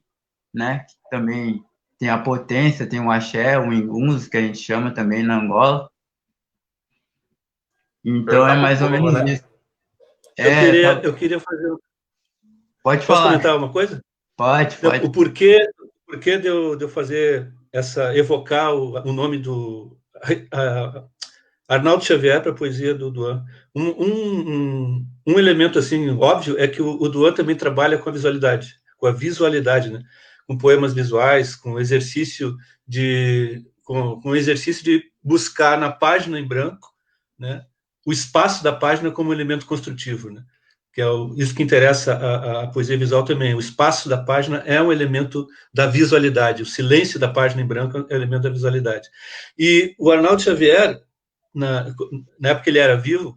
né? Que também tem a potência, tem o axé, o ingunzo, que a gente chama também na Angola. Então é Perguntar pro mais ou povo, menos né? isso. É, tá... Eu queria fazer. Pode Posso falar. comentar uma coisa? Pode, pode. O porquê de eu fazer evocar o nome do Arnaldo Xavier para a poesia do Duan. Um elemento assim óbvio é que o Duan também trabalha com a visualidade, né? Com poemas visuais, com exercício com exercício de buscar na página em branco, né? O espaço da página como elemento construtivo, né? Que é isso que interessa a poesia visual também. O espaço da página é um elemento da visualidade, o silêncio da página em branco é um elemento da visualidade. E o Arnaldo Xavier, na época que ele era vivo,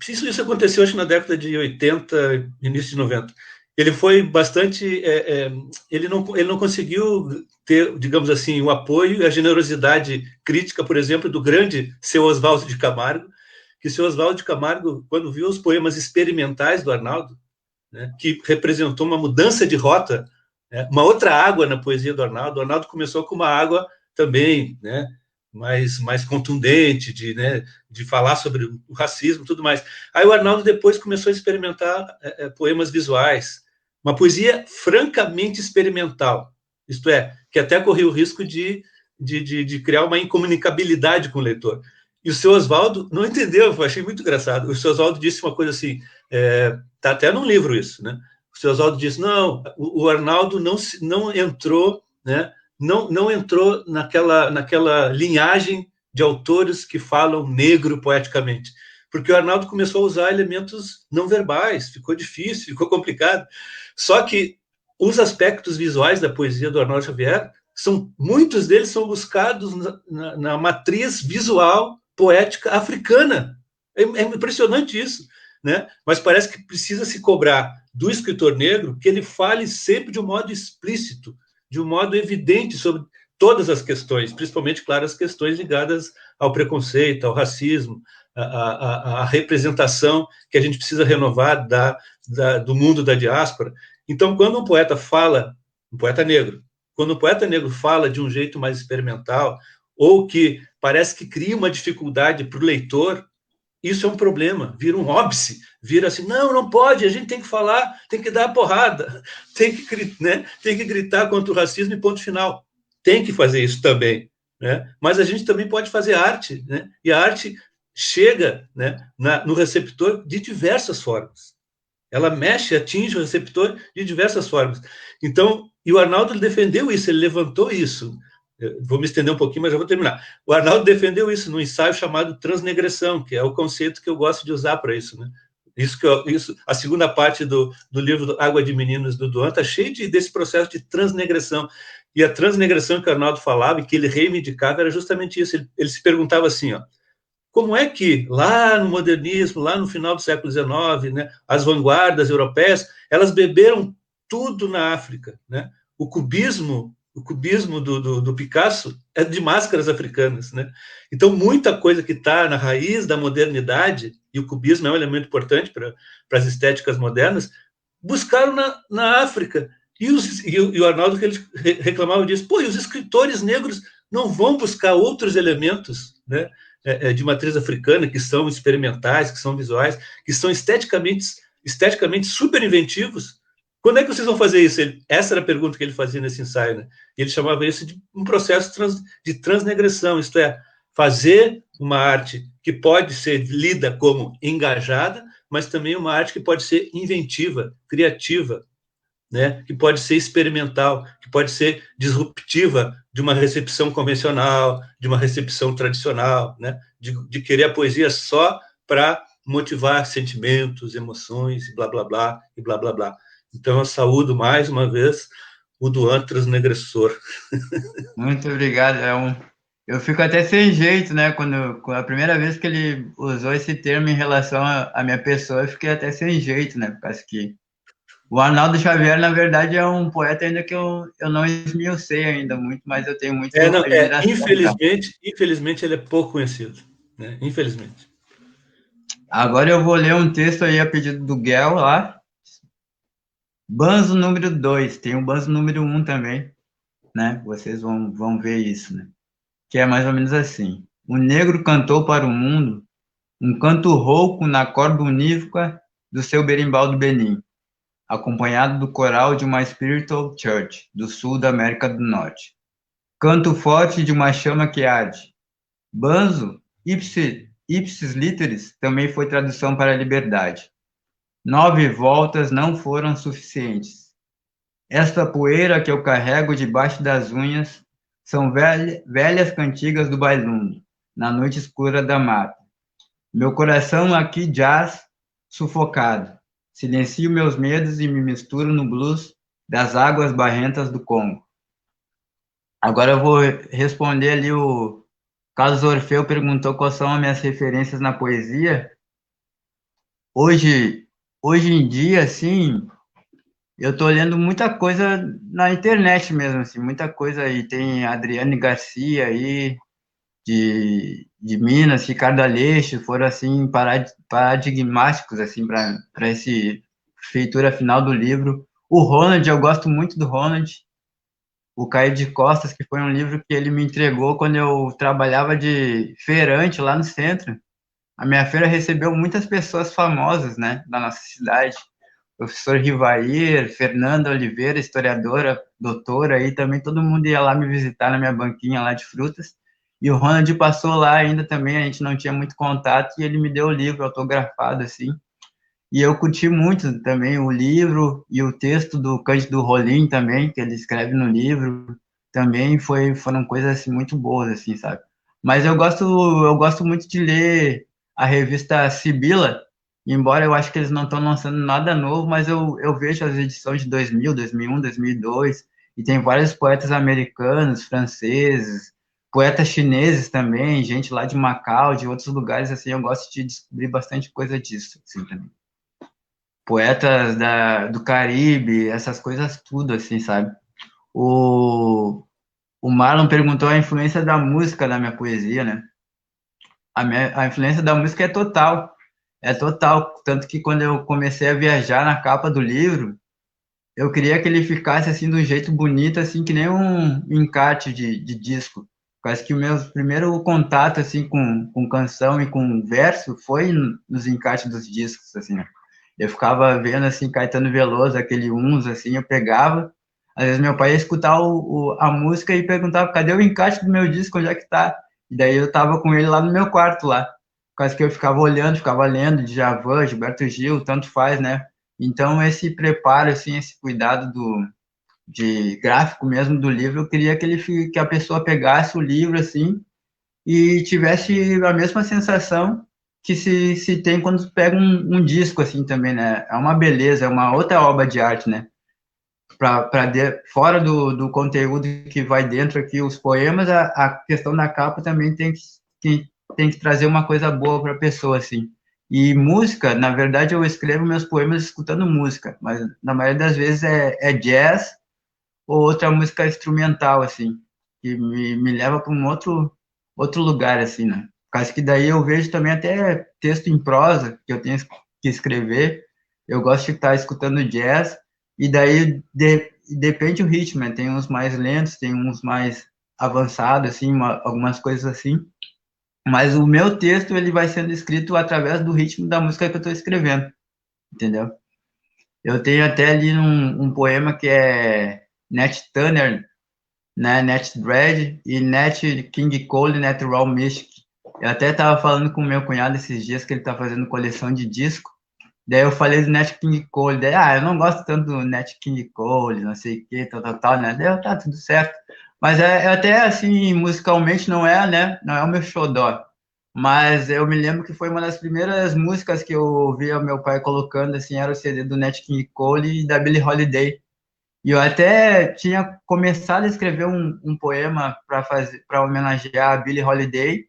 isso aconteceu, acho, na década de 80, início de 90. Ele foi bastante... ele não conseguiu ter, digamos assim, o apoio e a generosidade crítica, por exemplo, do grande seu Oswaldo de Camargo, que o seu Oswaldo de Camargo, quando viu os poemas experimentais do Arnaldo, né, que representou uma mudança de rota, né, uma outra água na poesia do Arnaldo. O Arnaldo começou com uma água também, né, mais contundente, de falar sobre o racismo e tudo mais. Aí o Arnaldo depois começou a experimentar poemas visuais, uma poesia francamente experimental, isto é, que até corria o risco de criar uma incomunicabilidade com o leitor. E o seu Oswaldo não entendeu, eu achei muito engraçado. O seu Oswaldo disse uma coisa assim, está até num livro isso, né? O seu Oswaldo disse, não, o Arnaldo não entrou, né? Não entrou naquela linhagem de autores que falam negro poeticamente, porque o Arnaldo começou a usar elementos não verbais, ficou difícil, ficou complicado. Só que os aspectos visuais da poesia do Arnaldo Xavier, muitos deles são buscados na matriz visual poética africana. É impressionante isso, né? Mas parece que precisa se cobrar do escritor negro que ele fale sempre de um modo explícito, de um modo evidente sobre todas as questões, principalmente, claro, as questões ligadas ao preconceito, ao racismo, a representação que a gente precisa renovar do mundo da diáspora. Então, quando um poeta fala, um poeta negro, quando um poeta negro fala de um jeito mais experimental, ou que parece que cria uma dificuldade para o leitor, isso é um problema, vira um óbice, vira assim, não pode, a gente tem que falar, tem que dar a porrada, tem que gritar contra o racismo e ponto final. tem que fazer isso também, né? Mas a gente também pode fazer arte, né? E a arte chega, né, no receptor de diversas formas. Ela mexe, atinge o receptor de diversas formas. Então, e o Arnaldo defendeu isso, ele levantou isso. Eu vou me estender um pouquinho, mas já vou terminar. O Arnaldo defendeu isso no ensaio chamado transnegressão, que é o conceito que eu gosto de usar para isso, né? A segunda parte do livro Água de Meninos do Duan está cheio desse processo de transnegressão. E a transnegressão que o Arnaldo falava e que ele reivindicava era justamente isso. Ele se perguntava assim, ó, como é que lá no modernismo, lá no final do século XIX, né, as vanguardas europeias, elas beberam tudo na África, né? O cubismo do Picasso é de máscaras africanas, né? Então, muita coisa que está na raiz da modernidade, e o cubismo é um elemento importante para as estéticas modernas, buscaram na África. E o Arnaldo que ele reclamava disso. Pô, e os escritores negros não vão buscar outros elementos, né, de matriz africana, que são experimentais, que são visuais, que são esteticamente super inventivos. Quando é que vocês vão fazer isso? Essa era a pergunta que ele fazia nesse ensaio, né? Ele chamava isso de um processo de transnegressão, isto é, fazer uma arte que pode ser lida como engajada, mas também uma arte que pode ser inventiva, criativa, né? Que pode ser experimental, que pode ser disruptiva de uma recepção convencional, de uma recepção tradicional, né? De querer a poesia só para motivar sentimentos, emoções, e blá, blá, blá, e blá, blá, blá. Então, eu saúdo mais uma vez o Duan transnegressor. Muito obrigado. Eu fico até sem jeito, né? Quando a primeira vez que ele usou esse termo em relação à minha pessoa, eu fiquei até sem jeito, né? Por causa que o Arnaldo Xavier, na verdade, é um poeta ainda que eu não esmiucei ainda muito, mas eu tenho muito admiração. Infelizmente, ele é pouco conhecido, né? Infelizmente. Agora eu vou ler um texto aí a pedido do Guel lá. Banzo número 2, tem o Banzo número 1 também, né? Vocês vão ver isso, né? Que é mais ou menos assim. O negro cantou para o mundo um canto rouco na corda unívoca do seu berimbau do Benin, acompanhado do coral de uma spiritual church do sul da América do Norte. Canto forte de uma chama que arde. Banzo, ipsis literis, também foi tradução para a liberdade. 9 voltas não foram suficientes. Esta poeira que eu carrego debaixo das unhas são velhas cantigas do bailundo, na noite escura da mata. Meu coração aqui jaz sufocado. Silencio meus medos e me misturo no blues das águas barrentas do Congo. Agora eu vou responder ali o Carlos Orfeu perguntou quais são as minhas referências na poesia. Hoje em dia, assim, eu tô lendo muita coisa na internet mesmo, assim, muita coisa aí. Tem Adriane Garcia aí, de Minas, Ricardo Aleixo, foram, assim, paradigmáticos, assim, para esse feitura final do livro. O Ronald, eu gosto muito do Ronald. O Caio de Costas, que foi um livro que ele me entregou quando eu trabalhava de feirante lá no centro. A minha feira recebeu muitas pessoas famosas, né, da nossa cidade. Professor Rivair, Fernanda Oliveira, historiadora, doutora, aí também todo mundo ia lá me visitar na minha banquinha lá de frutas. E o Ronald passou lá ainda também, a gente não tinha muito contato, e ele me deu o livro autografado, assim. E eu curti muito também o livro e o texto do Cândido Rolim também, que ele escreve no livro, também foram coisas assim, muito boas, assim, sabe? Mas eu gosto muito de ler a revista Sibila, embora eu acho que eles não estão lançando nada novo, mas eu vejo as edições de 2000, 2001, 2002, e tem vários poetas americanos, franceses, poetas chineses também, gente lá de Macau, de outros lugares, assim, eu gosto de descobrir bastante coisa disso, assim, também. Poetas do Caribe, essas coisas tudo, assim, sabe? O Marlon perguntou a influência da música na minha poesia, né? A influência da música é total, tanto que quando eu comecei a viajar na capa do livro, eu queria que ele ficasse, assim, de um jeito bonito, assim, que nem um encarte de disco. Quase que o meu primeiro contato, assim, com canção e com verso foi nos encartes dos discos, assim, né? Eu ficava vendo, assim, Caetano Veloso, aquele uns, assim, eu pegava, Às vezes meu pai ia escutar a música e perguntava, cadê o encaixe do meu disco, onde é que tá? E daí eu tava com ele lá no meu quarto, lá. Por causa que eu ficava olhando, ficava lendo Djavan, Gilberto Gil, tanto faz, né? Então, esse preparo, assim, esse cuidado de gráfico mesmo do livro, eu queria que a pessoa pegasse o livro, assim, e tivesse a mesma sensação que se tem quando pega um disco, assim, também, né? É uma beleza, é uma outra obra de arte, né? Fora do conteúdo que vai dentro aqui, os poemas, a questão da capa também tem que trazer uma coisa boa para a pessoa, assim. E música, na verdade, eu escrevo meus poemas escutando música, mas na maioria das vezes é jazz ou outra música instrumental, assim, que me leva para um outro lugar, assim, né? Por causa que daí eu vejo também até texto em prosa que eu tenho que escrever, eu gosto de estar escutando jazz, e daí depende do ritmo, né? Tem uns mais lentos, tem uns mais avançados, assim, algumas coisas assim, mas o meu texto, ele vai sendo escrito através do ritmo da música que eu estou escrevendo, entendeu? Eu tenho até ali um poema que é Nat Turner, né, Nat Dread e Nat King Cole, Natural Mystic. Eu até estava falando com o meu cunhado esses dias que ele está fazendo coleção de disco. Daí eu falei do Nat King Cole. Daí, eu não gosto tanto do Nat King Cole, não sei o que, tal, né? Daí tá tudo certo. Mas até assim, musicalmente não é, né? Não é o meu xodó. Mas eu me lembro que foi uma das primeiras músicas que eu ouvia meu pai colocando, assim, era o CD do Nat King Cole e da Billie Holiday. E eu até tinha começado a escrever um poema para homenagear a Billie Holiday,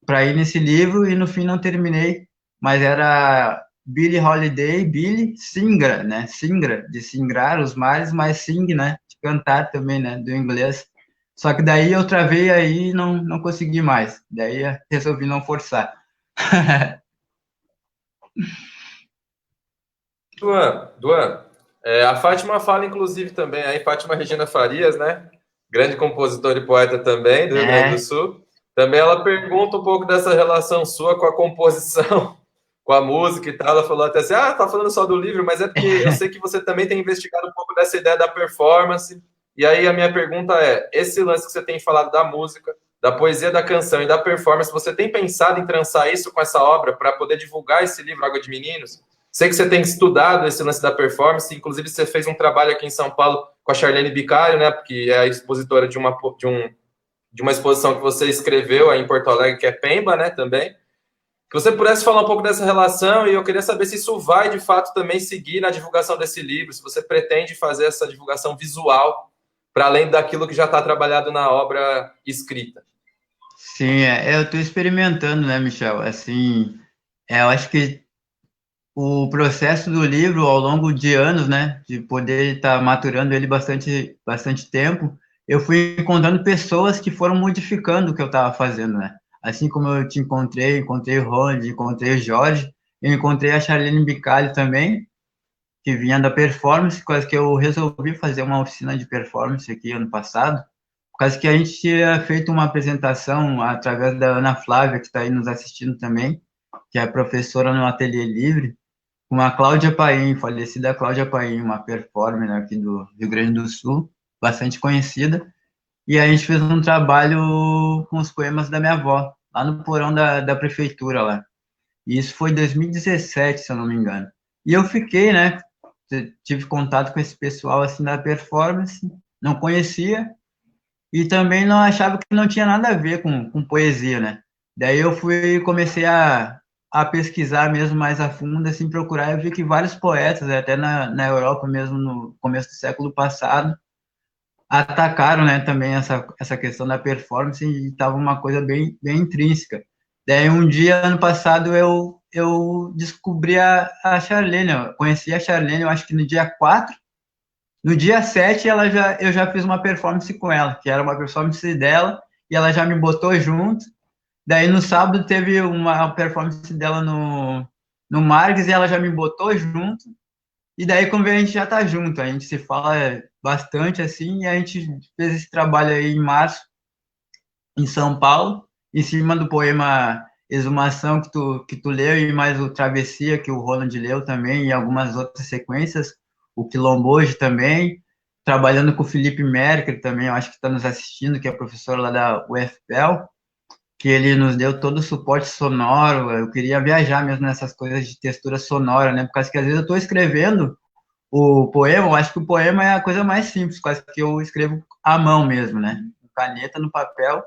para ir nesse livro, e no fim não terminei, mas era Billie Holiday, Billie Singra, né? Singra, de singrar os mares, mas sing, né? De cantar também, né? Do inglês. Só que daí eu travei aí e não consegui mais. Daí resolvi não forçar. Duan, a Fátima fala, inclusive, também, aí, Fátima Regina Farias, né? Grande compositora e poeta também do Rio Grande do Sul. Também ela pergunta um pouco dessa relação sua com a composição, com a música e tal. Ela falou até assim, tá falando só do livro, mas é porque eu sei que você também tem investigado um pouco dessa ideia da performance. E aí a minha pergunta é, esse lance que você tem falado da música, da poesia da canção e da performance, você tem pensado em trançar isso com essa obra para poder divulgar esse livro Água de Meninos? Sei que você tem estudado esse lance da performance, inclusive você fez um trabalho aqui em São Paulo com a Charlene Bicário, né, que é a expositora de uma exposição que você escreveu aí em Porto Alegre, que é Pemba, né, também. Que você pudesse falar um pouco dessa relação, e eu queria saber se isso vai, de fato, também seguir na divulgação desse livro, se você pretende fazer essa divulgação visual, para além daquilo que já está trabalhado na obra escrita. Sim, eu estou experimentando, né, Michel? Assim, eu acho que o processo do livro, ao longo de anos, né, de poder estar maturando ele bastante tempo, eu fui encontrando pessoas que foram modificando o que eu estava fazendo, né? Assim como eu te encontrei o Ronald, encontrei o Jorge, eu encontrei a Charlene Bicalho também, que vinha da performance, quase que eu resolvi fazer uma oficina de performance aqui ano passado, por causa que a gente tinha feito uma apresentação através da Ana Flávia, que está aí nos assistindo também, que é professora no Ateliê Livre, com a Cláudia Paim, falecida Cláudia Paim, uma performer aqui do Rio Grande do Sul, bastante conhecida, e a gente fez um trabalho com os poemas da minha avó, lá no porão da prefeitura lá. E isso foi em 2017, se eu não me engano. E eu fiquei, né, tive contato com esse pessoal, assim, da performance, não conhecia, e também não achava que não tinha nada a ver com poesia, né? Daí eu comecei a pesquisar mesmo mais a fundo, assim, procurar, eu vi que vários poetas, até na Europa mesmo, no começo do século passado, atacaram, né, também essa questão da performance, e estava uma coisa bem intrínseca. Daí um dia, ano passado, eu descobri a Charlene, eu conheci a Charlene, eu acho que no dia 4. No dia 7, eu já fiz uma performance com ela, que era uma performance dela, e ela já me botou junto. Daí no sábado teve uma performance dela no Marques, e ela já me botou junto. E daí, como vê, a gente já tá junto, a gente se fala bastante, assim, e a gente fez esse trabalho aí em março, em São Paulo, em cima do poema Exumação, que tu leu, e mais o Travessia, que o Roland leu também, e algumas outras sequências, o Quilomboje também, trabalhando com o Felipe Merkel também, eu acho que está nos assistindo, que é professor lá da UFPEL, que ele nos deu todo o suporte sonoro. Eu queria viajar mesmo nessas coisas de textura sonora, né? Por causa que às vezes eu estou escrevendo o poema, eu acho que o poema é a coisa mais simples, quase que eu escrevo à mão mesmo, né? Com caneta no papel.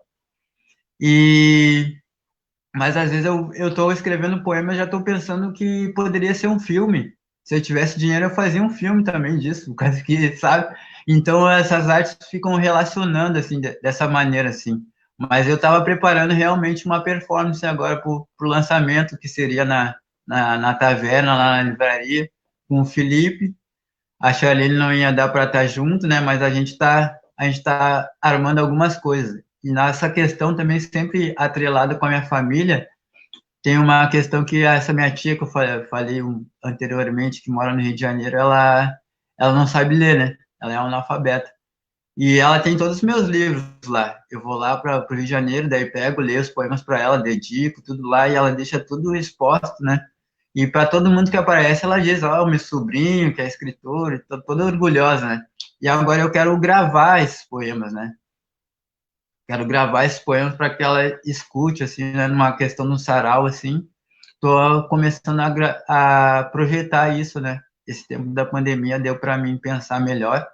Mas às vezes eu estou escrevendo poema e já estou pensando que poderia ser um filme. Se eu tivesse dinheiro, eu fazia um filme também disso, por causa que, sabe? Então essas artes ficam relacionando assim dessa maneira assim. Mas eu estava preparando realmente uma performance agora para o lançamento, que seria na taverna, lá na livraria, com o Felipe. A Charlene não ia dar para estar junto, né? Mas a gente tá armando algumas coisas. E nessa questão também, sempre atrelado com a minha família, tem uma questão que essa minha tia, que eu falei anteriormente, que mora no Rio de Janeiro, ela não sabe ler, né? Ela é analfabeta. E ela tem todos os meus livros lá. Eu vou lá para o Rio de Janeiro, daí pego, leio os poemas para ela, dedico, tudo lá, e ela deixa tudo exposto, né? E para todo mundo que aparece, ela diz: ó, o meu sobrinho, que é escritor, e tô toda orgulhosa, né? E agora eu quero gravar esses poemas, né? Quero gravar esses poemas para que ela escute, assim, né? Numa questão no sarau, assim. Tô começando a projetar isso, né? Esse tempo da pandemia deu para mim pensar melhor.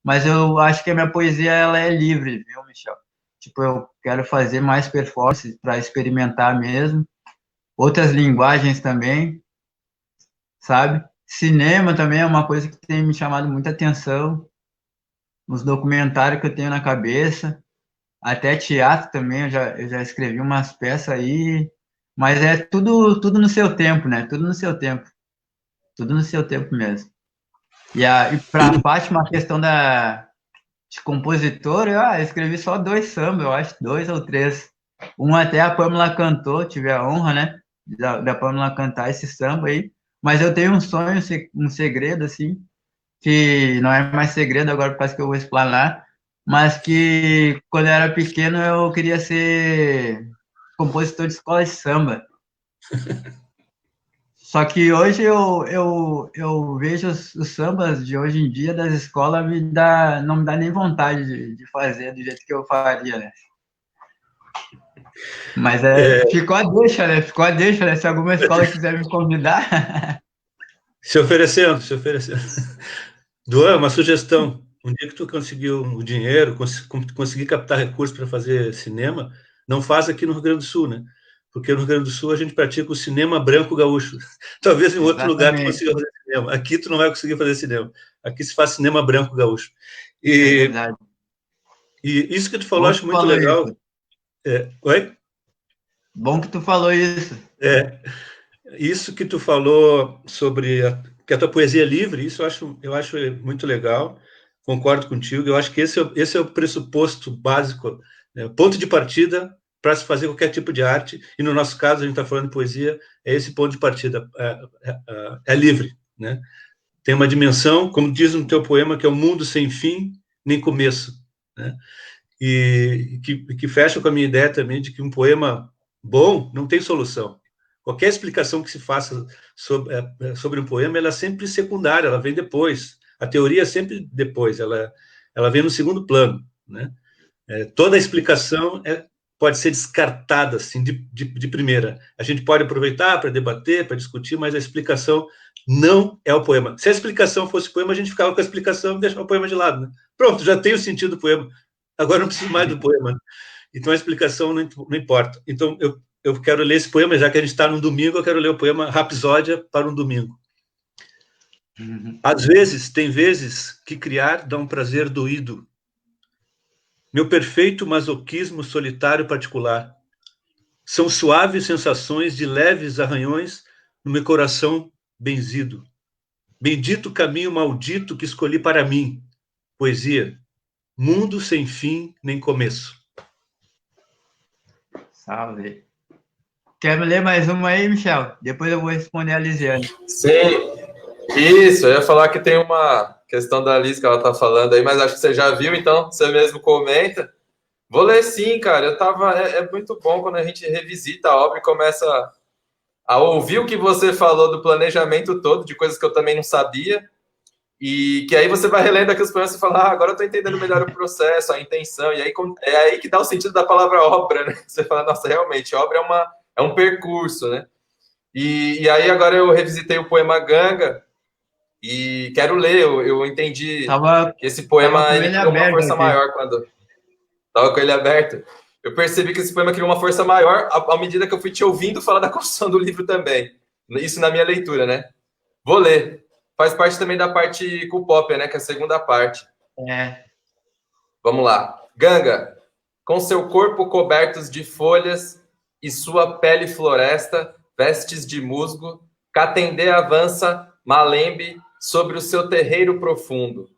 Mas eu acho que a minha poesia, ela é livre, viu, Michel? Tipo, eu quero fazer mais performances para experimentar mesmo. Outras linguagens também, sabe? Cinema também é uma coisa que tem me chamado muita atenção. Os documentários que eu tenho na cabeça. Até teatro também, eu já escrevi umas peças aí. Mas é tudo no seu tempo, né? Tudo no seu tempo. Tudo no seu tempo mesmo. E para a Fátima, a questão de compositor, eu escrevi só 2 sambas, eu acho, 2 ou 3. Um até a Pamela cantou, tive a honra, né, da Pamela cantar esse samba aí. Mas eu tenho um sonho, um segredo, assim, que não é mais segredo agora, parece que eu vou explanar, mas que quando eu era pequeno eu queria ser compositor de escola de samba. Só que hoje eu vejo os sambas de hoje em dia das escolas, não me dá nem vontade de fazer do jeito que eu faria, né? Mas ficou a deixa, né? Ficou a deixa, né? Se alguma escola quiser me convidar. Se oferecendo, se oferecendo. Duan, uma sugestão. Um dia que tu conseguiu o dinheiro, conseguir captar recursos para fazer cinema, não faz aqui no Rio Grande do Sul, né? Porque no Rio Grande do Sul a gente pratica o cinema branco gaúcho. Talvez em outro lugar tu consiga fazer cinema. Aqui tu não vai conseguir fazer cinema. Aqui se faz cinema branco gaúcho. É verdade. E isso que tu falou, acho muito legal. Oi? Bom que tu falou isso. Isso que tu falou sobre que a tua poesia é livre, isso eu acho muito legal. Concordo contigo. Eu acho que esse é o pressuposto básico, né? Ponto de partida para se fazer qualquer tipo de arte. E no nosso caso, a gente está falando de poesia, é esse ponto de partida. É livre, né? Tem uma dimensão, como diz no teu poema, que é um mundo sem fim nem começo, né? E que fecha com a minha ideia também de que um poema bom não tem solução. Qualquer explicação que se faça sobre um poema, ela é sempre secundária, ela vem depois. A teoria é sempre depois, ela vem no segundo plano, né? Toda a explicação pode ser descartada assim, de primeira. A gente pode aproveitar para debater, para discutir, mas a explicação não é o poema. Se a explicação fosse poema, a gente ficava com a explicação e deixava o poema de lado, né? Pronto, já tem o sentido do poema. Agora não preciso mais do poema. Então a explicação não importa. Então eu quero ler esse poema, já que a gente está num domingo, eu quero ler o poema Rapsódia para um domingo. Às vezes, tem vezes que criar dá um prazer doído. Meu perfeito masoquismo solitário particular. São suaves sensações de leves arranhões no meu coração benzido. Bendito caminho maldito que escolhi para mim. Poesia. Mundo sem fim nem começo. Salve. Quer ler mais uma aí, Michel? Depois eu vou responder a Lisiane. Sim, isso. Eu ia falar que tem uma questão da Liz que ela tá falando aí, mas acho que você já viu, então você mesmo comenta. Vou ler sim, cara. É muito bom quando a gente revisita a obra e começa a ouvir o que você falou do planejamento todo, de coisas que eu também não sabia. E que aí você vai relendo aqueles poemas e fala, agora eu tô entendendo melhor o processo, a intenção, e aí é aí que dá o sentido da palavra obra, né? Você fala, nossa, realmente, obra é um percurso, né? E aí agora eu revisitei o poema Ganga e quero ler, eu entendi que esse poema ele criou uma força maior quando... Tava com ele aberto. Eu percebi que esse poema criou uma força maior à medida que eu fui te ouvindo falar da construção do livro também. Isso na minha leitura, né? Vou ler. Faz parte também da parte Cupópia, né? Que é a segunda parte. Vamos lá. Ganga, com seu corpo cobertos de folhas e sua pele floresta, vestes de musgo, Catendê avança, Malembe, sobre o seu terreiro profundo.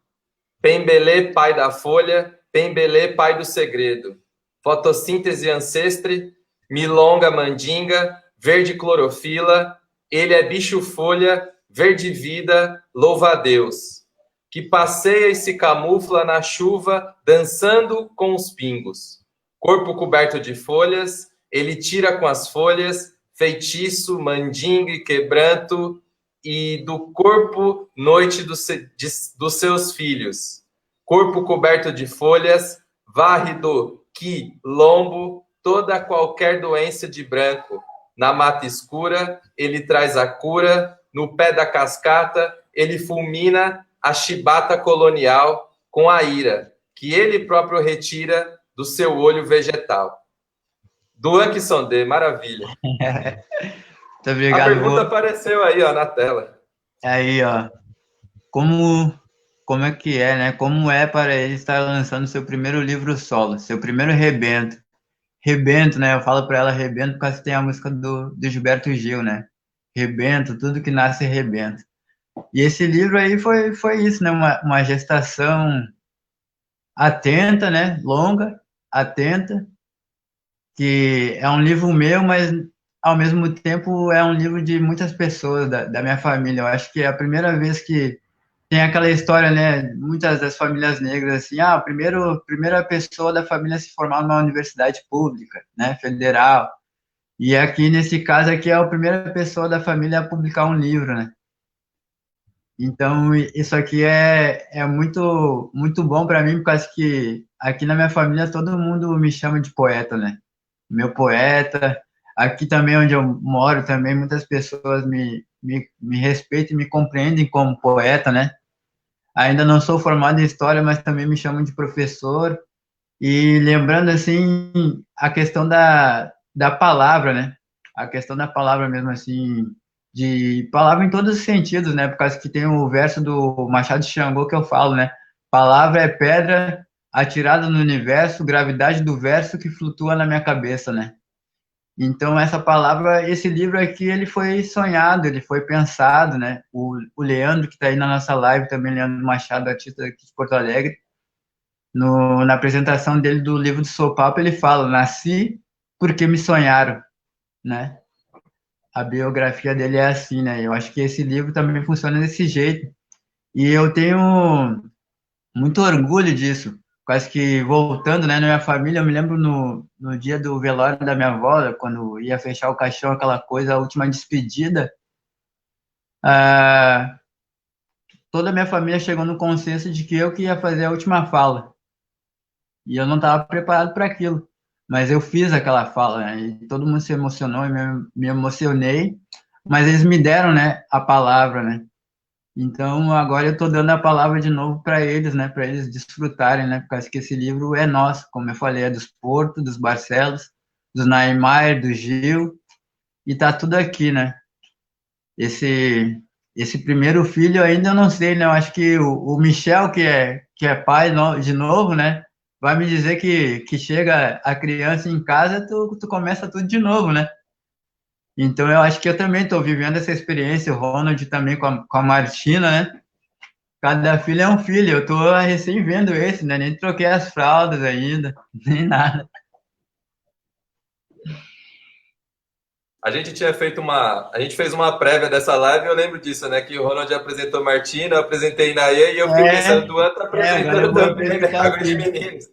Pembelê, pai da folha, Pembelê, pai do segredo. Fotossíntese ancestre, Milonga, mandinga, verde clorofila, ele é bicho folha, verde vida, louva a Deus, que passeia e se camufla na chuva, dançando com os pingos. Corpo coberto de folhas, ele tira com as folhas, feitiço, mandinga e quebranto, e do corpo, noite dos seus filhos. Corpo coberto de folhas, varre do quilombo, toda qualquer doença de branco. Na mata escura, ele traz a cura, no pé da cascata, ele fulmina a chibata colonial com a ira, que ele próprio retira do seu olho vegetal. Duan Quixondé, maravilha. Muito obrigado. A pergunta apareceu aí, ó, na tela. Aí, ó. Como é que é, né? Como é para ele estar lançando seu primeiro livro solo, seu primeiro rebento? Rebento, né? Eu falo para ela rebento porque tem a música do Gilberto Gil, né? Rebento, tudo que nasce rebento. E esse livro aí foi isso, né? Uma gestação atenta, né? Longa, atenta, que é um livro meu, mas ao mesmo tempo é um livro de muitas pessoas da minha família. Eu acho que é a primeira vez que tem aquela história, né? Muitas das famílias negras, assim, primeira pessoa da família a se formar numa universidade pública, né? Federal. E aqui, nesse caso aqui, é a primeira pessoa da família a publicar um livro, né? Então, isso aqui é muito, muito bom para mim, por causa que aqui na minha família todo mundo me chama de poeta, né? Meu poeta. Aqui também onde eu moro, também muitas pessoas me respeitam e me compreendem como poeta, né? Ainda não sou formado em história, mas também me chamam de professor. E lembrando, assim, a questão da palavra, né? A questão da palavra mesmo, assim, de palavra em todos os sentidos, né? Por causa que tem o verso do Machado de Xangô que eu falo, né? Palavra é pedra atirada no universo, gravidade do verso que flutua na minha cabeça, né? Então, essa palavra, esse livro aqui, ele foi sonhado, ele foi pensado, né? O Leandro, que está aí na nossa live, também, Leandro Machado, artista aqui de Porto Alegre, na apresentação dele do livro do Sopapo, ele fala, nasci porque me sonharam, né? A biografia dele é assim, né? Eu acho que esse livro também funciona desse jeito. E eu tenho muito orgulho disso. Quase que voltando, né, na minha família, eu me lembro no dia do velório da minha avó, quando ia fechar o caixão, aquela coisa, a última despedida, toda a minha família chegou no consenso de que eu que ia fazer a última fala. E eu não estava preparado para aquilo. Mas eu fiz aquela fala, né, e todo mundo se emocionou, e me emocionei, mas eles me deram, né, a palavra, né. Então, agora eu estou dando a palavra de novo para eles, né, para eles desfrutarem, né, porque acho que esse livro é nosso, como eu falei, é dos Porto, dos Barcelos, dos Neymar, do Gil, e tá tudo aqui, né. Esse primeiro filho ainda eu não sei, né, eu acho que o Michel, que é pai de novo, né, vai me dizer que chega a criança em casa, tu começa tudo de novo, né. Então, eu acho que eu também estou vivendo essa experiência, o Ronald também com a Martina, né? Cada filho é um filho, eu estou recém vendo esse, né? Nem troquei as fraldas ainda, nem nada. A gente fez uma prévia dessa live, eu lembro disso, né? Que o Ronald apresentou Martina, eu apresentei Naê, e eu fiquei pensando, Duan tá apresentando também, né? Água de Meninos.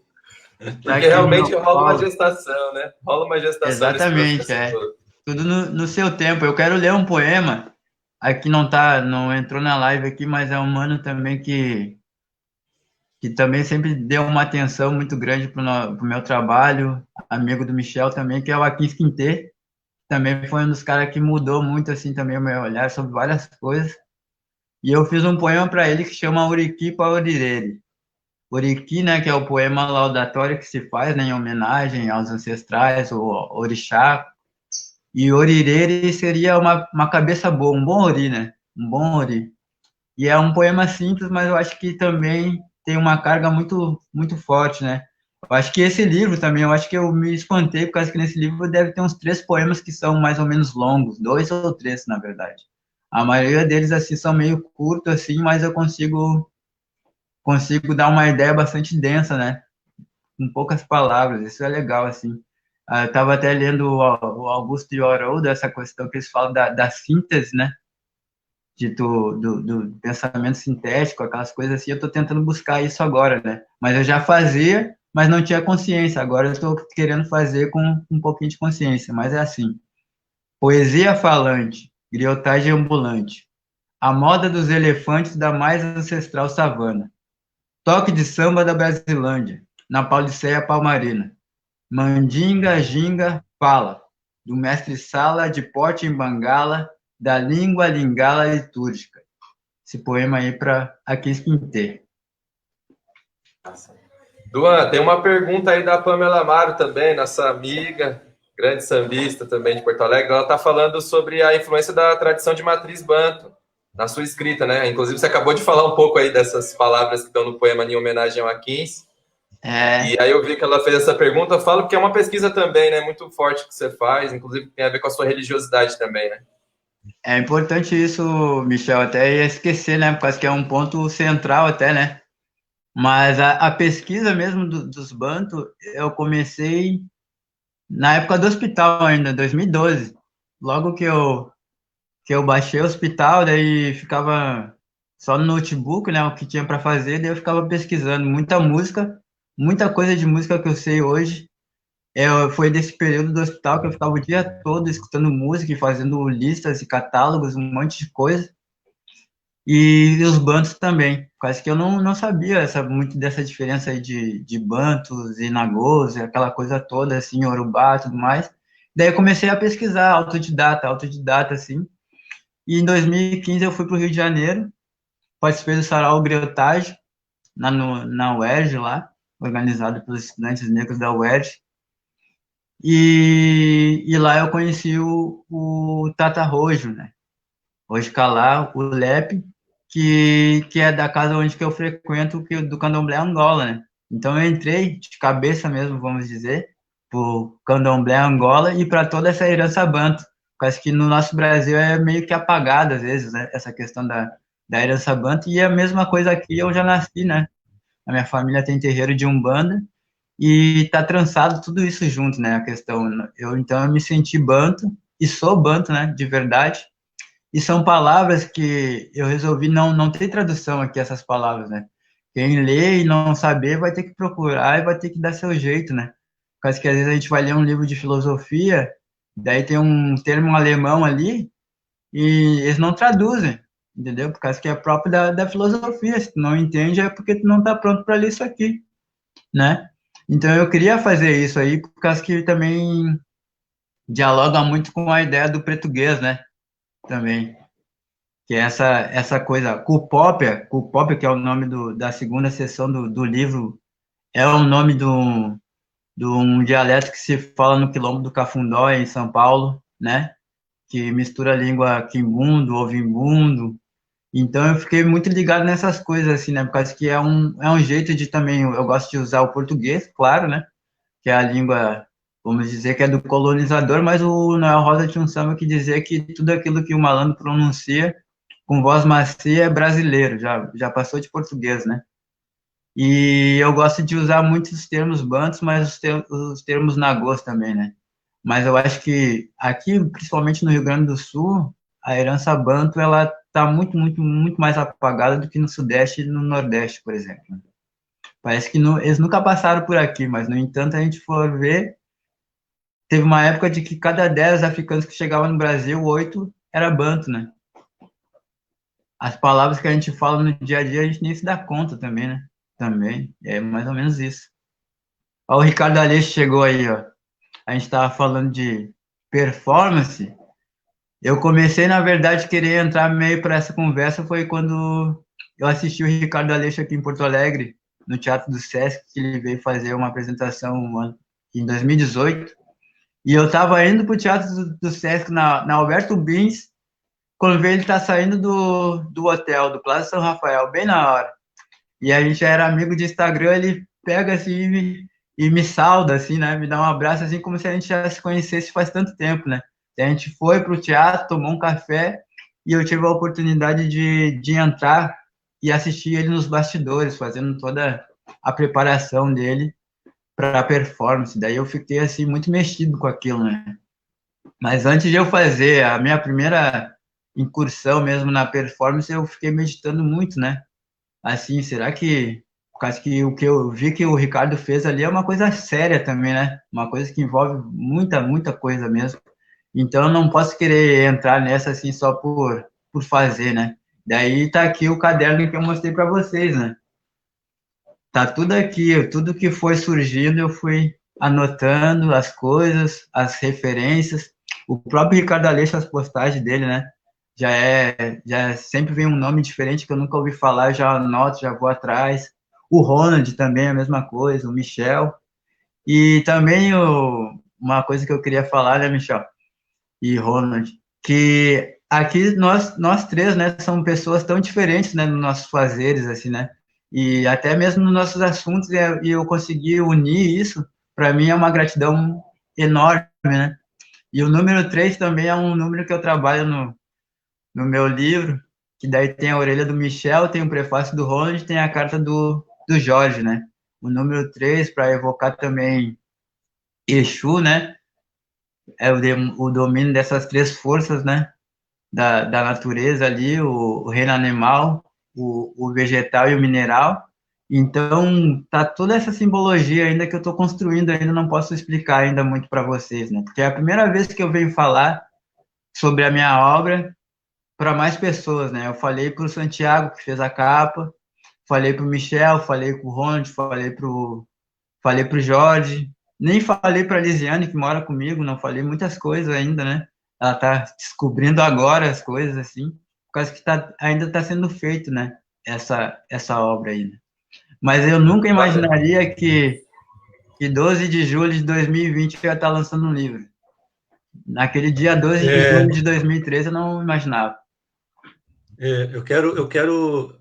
Porque realmente rola uma gestação, né? Rola uma gestação. Exatamente, todo. Tudo no seu tempo. Eu quero ler um poema aqui não entrou na live aqui, mas é um mano também que também sempre deu uma atenção muito grande pro meu trabalho, amigo do Michel também, que é o Aquins Quintê, também foi um dos caras que mudou muito, assim, também o meu olhar sobre várias coisas. E eu fiz um poema para ele que chama Uriqui para Orirene. Uriqui, né, que é o poema laudatório que se faz, né, em homenagem aos ancestrais, o orixá. E Orirene seria uma cabeça boa, um bom ori, né? Um bom ori. E é um poema simples, mas eu acho que também tem uma carga muito, muito forte, né? Eu acho que esse livro também, eu acho que eu me espantei, por causa que nesse livro deve ter uns 3 poemas que são mais ou menos longos, 2 ou 3, na verdade. A maioria deles, assim, são meio curtos, assim, mas eu consigo dar uma ideia bastante densa, né? Com poucas palavras, isso é legal, assim. Eu estava até lendo o Augusto de Haroldo, essa questão que eles falam da síntese, né? Do pensamento sintético, aquelas coisas assim, eu estou tentando buscar isso agora, né? Mas eu já fazia, mas não tinha consciência. Agora eu estou querendo fazer com um pouquinho de consciência, mas é assim. Poesia falante, griotagem ambulante, a moda dos elefantes da mais ancestral savana, toque de samba da Brasilândia, na Pauliceia Palmarina, mandinga, ginga, fala, do mestre Sala de Pote em Bangala, da língua lingala litúrgica. Esse poema aí para Aquis Quintê. Duan, tem uma pergunta aí da Pamela Amaro também, nossa amiga, grande sambista também de Porto Alegre. Ela está falando sobre a influência da tradição de matriz banto na sua escrita, né? Inclusive, você acabou de falar um pouco aí dessas palavras que estão no poema em homenagem ao Aquins. E aí eu vi que ela fez essa pergunta. Eu falo que é uma pesquisa também, né? Muito forte que você faz, inclusive tem a ver com a sua religiosidade também, né? É importante isso, Michel, até ia esquecer, né? Por causa que é um ponto central até, né? Mas a pesquisa mesmo dos bantos, eu comecei na época do hospital ainda, 2012. Logo que eu baixei o hospital, daí ficava só no notebook, né, o que tinha para fazer, daí eu ficava pesquisando muita música, muita coisa de música que eu sei hoje. Foi desse período do hospital que eu ficava o dia todo escutando música e fazendo listas e catálogos, um monte de coisa. E os bantos também, quase que eu não sabia muito dessa diferença aí de bantos e nagôs, aquela coisa toda, assim, Yorubá e tudo mais. Daí eu comecei a pesquisar, autodidata, assim. E em 2015 eu fui para o Rio de Janeiro, participei do Sarau Griotagem, na UERJ lá, organizado pelos estudantes negros da UERJ. E lá eu conheci o Tata Rojo, né? Hoje Calá, o Lepe, que é da casa onde que eu frequento, do Candomblé Angola, né? Então eu entrei de cabeça mesmo, vamos dizer, pro Candomblé Angola e para toda essa herança banto. Acho que no nosso Brasil é meio que apagado às vezes, né? Essa questão da herança banto, e a mesma coisa aqui, eu já nasci, né? A minha família tem terreiro de Umbanda e tá trançado tudo isso junto, né? A questão, então eu me senti banto e sou banto, né? De verdade. E são palavras que eu resolvi não ter tradução aqui, essas palavras, né? Quem lê e não saber vai ter que procurar e vai ter que dar seu jeito, né? Por causa que às vezes a gente vai ler um livro de filosofia, daí tem um termo alemão ali e eles não traduzem, entendeu? Por causa que é próprio da filosofia. Se tu não entende, é porque tu não tá pronto para ler isso aqui, né? Então eu queria fazer isso aí, por causa que também dialoga muito com a ideia do português, né? Também. Que é essa coisa, Cupópia, que é o nome da segunda seção do livro, é o nome de um dialeto que se fala no Quilombo do Cafundó, em São Paulo, né? Que mistura a língua quimbundo, ovimbundo. Então eu fiquei muito ligado nessas coisas, assim, né? Por causa que é um jeito de também, eu gosto de usar o português, claro, né? Que é a língua, vamos dizer, que é do colonizador, mas o Noel Rosa tinha um samba que dizia que tudo aquilo que o malandro pronuncia com voz macia é brasileiro, já passou de português, né? E eu gosto de usar muitos termos bantos, mas os termos nagôs também, né? Mas eu acho que aqui, principalmente no Rio Grande do Sul, a herança banto, ela está muito, muito, muito mais apagada do que no Sudeste e no Nordeste, por exemplo. Parece que eles nunca passaram por aqui, mas, no entanto, a gente for ver, teve uma época de que cada 10 africanos que chegavam no Brasil, 8 era banto, né? as palavras que a gente fala no dia a dia, a gente nem se dá conta também, né? Também, é mais ou menos isso. Ó, o Ricardo Aleixo chegou aí, ó. A gente estava falando de performance. Eu comecei, na verdade, querer entrar meio para essa conversa foi quando eu assisti o Ricardo Aleixo aqui em Porto Alegre, no Teatro do Sesc, que ele veio fazer uma apresentação em 2018. E eu estava indo para o Teatro do Sesc na Alberto Bins, quando veio ele tá saindo do hotel, do Plaza São Rafael, bem na hora. E a gente era amigo de Instagram, ele pega assim e me sauda, assim, né? Me dá um abraço, assim, como se a gente já se conhecesse faz tanto tempo, né? E a gente foi pro teatro, tomou um café, e eu tive a oportunidade de entrar e assistir ele nos bastidores, fazendo toda a preparação dele para a performance. Daí eu fiquei, assim, muito mexido com aquilo, né? Mas antes de eu fazer a minha primeira incursão mesmo na performance, eu fiquei meditando muito, né? Assim, será que, por causa que o que eu vi que o Ricardo fez ali é uma coisa séria também, né? Uma coisa que envolve muita coisa mesmo. Então, eu não posso querer entrar nessa assim só por fazer, né? Daí tá aqui o caderno que eu mostrei para vocês, né? Tá tudo aqui, tudo que foi surgindo, eu fui anotando as coisas, as referências. O próprio Ricardo Aleixo, as postagens dele, né? Já sempre vem um nome diferente que eu nunca ouvi falar, eu já anoto, já vou atrás. O Ronald também é a mesma coisa, o Michel. E também uma coisa que eu queria falar, né, Michel e Ronald, que aqui nós três, né, somos pessoas tão diferentes, né, nos nossos fazeres, assim, né? E até mesmo nos nossos assuntos, e eu consegui unir isso, para mim é uma gratidão enorme, né? E o número 3 também é um número que eu trabalho no meu livro, que daí tem a orelha do Michel, tem o prefácio do Ronald, tem a carta do Jorge, né? O número 3, para evocar também Exu, né? É o domínio dessas três forças, né? Da natureza ali, o reino animal, o vegetal e o mineral. Então, tá toda essa simbologia ainda que eu estou construindo, ainda não posso explicar ainda muito para vocês, né? Porque é a primeira vez que eu venho falar sobre a minha obra para mais pessoas, né? Eu falei para o Santiago, que fez a capa, falei para o Michel, falei para o Ronald, falei para o Jorge, nem falei para a Lisiane, que mora comigo, não falei muitas coisas ainda, né? Ela está descobrindo agora as coisas, assim, por causa que ainda está sendo feito, né? Essa obra aí, né? Mas eu nunca imaginaria que 12 de julho de 2020 eu ia estar lançando um livro. Naquele dia 12 de julho de 2013 eu não imaginava. Eu quero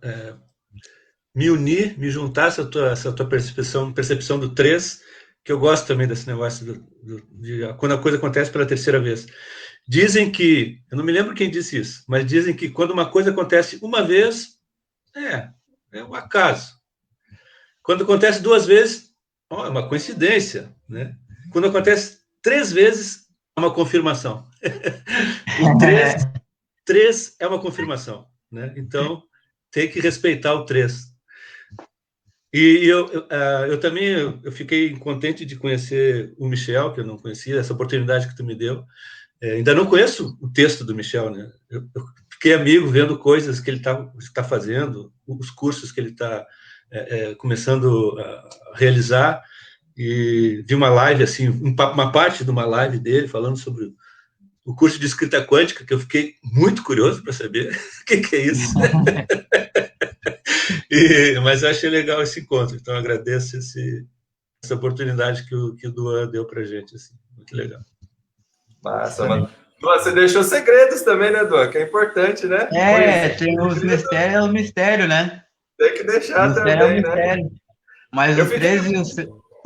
me unir, me juntar a essa tua percepção do 3, que eu gosto também desse negócio de quando a coisa acontece pela terceira vez. Dizem que, eu não me lembro quem disse isso, mas dizem que quando uma coisa acontece uma vez, é um acaso. Quando acontece 2 vezes, é uma coincidência, né? Quando acontece 3 vezes, é uma confirmação. O 3 é uma confirmação, né? Então, tem que respeitar o 3. E eu também eu fiquei contente de conhecer o Michel, que eu não conhecia, essa oportunidade que tu me deu. Ainda não conheço o texto do Michel, né? Eu fiquei amigo vendo coisas que ele está fazendo, os cursos que ele está começando a realizar, e vi uma live, assim, uma parte de uma live dele falando sobre o curso de escrita quântica, que eu fiquei muito curioso para saber o que é isso. Mas eu achei legal esse encontro, então eu agradeço essa oportunidade que o Duan deu para a gente, assim, muito legal. Massa, mano. Você deixou segredos também, né, Duan? Que é importante, né? Tem os mistérios, é o mistério, né? Tem que deixar também, né? Mas os 13 e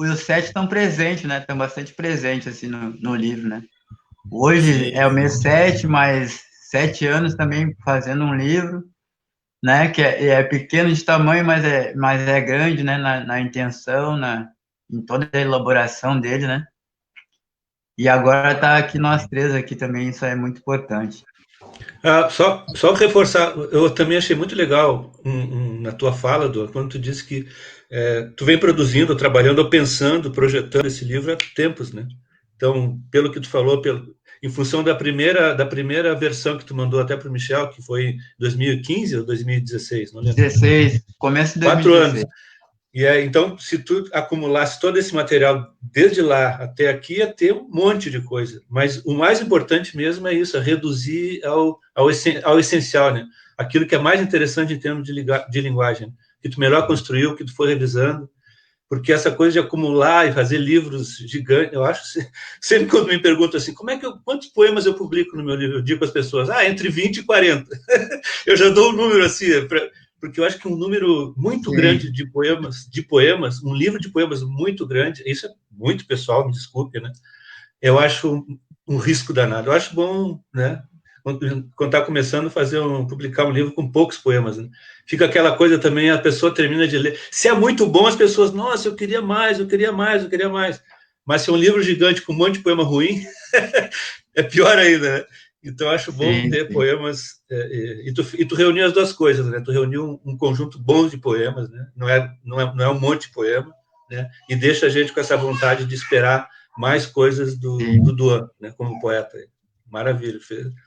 os 7 estão presentes, né? Estão bastante presentes, assim, no livro, né? Hoje é o mês 7, mas 7 anos também fazendo um livro, né? Que é pequeno de tamanho, mas é grande, né? Na intenção, em toda a elaboração dele, né? E agora tá aqui nós três aqui também, isso é muito importante. Só reforçar, eu também achei muito legal na tua fala, Duan, quando tu disse que tu vem produzindo, trabalhando, pensando, projetando esse livro há tempos, né? Então, pelo que tu falou, em função da primeira versão que tu mandou até para o Michel, que foi em 2015 ou 2016, não lembro. 16, começo de 4 2016. anos. E então, se tu acumulasse todo esse material desde lá até aqui, ia ter um monte de coisa. Mas o mais importante mesmo é isso, é reduzir ao essencial, né? Aquilo que é mais interessante em termos de linguagem, que tu melhor construiu, que tu foi revisando, porque essa coisa de acumular e fazer livros gigantes, eu acho, sempre quando me perguntam assim, quantos poemas eu publico no meu livro, eu digo às pessoas, entre 20 e 40. Eu já dou um número assim, porque eu acho que um número muito grande de poemas, um livro de poemas muito grande, isso é muito pessoal, me desculpe, né? Eu acho um risco danado. Eu acho bom, né? Quando está começando publicar um livro com poucos poemas, né? Fica aquela coisa também, a pessoa termina de ler. Se é muito bom, as pessoas, nossa, eu queria mais, eu queria mais, eu queria mais. Mas se é um livro gigante com um monte de poema ruim, é pior ainda, né? Então, eu acho bom ter poemas, e tu reuniu as duas coisas, né? Tu reuniu um conjunto bom de poemas, né? Não é um monte de poema, né? E deixa a gente com essa vontade de esperar mais coisas do Duan, né? Como poeta. Maravilha,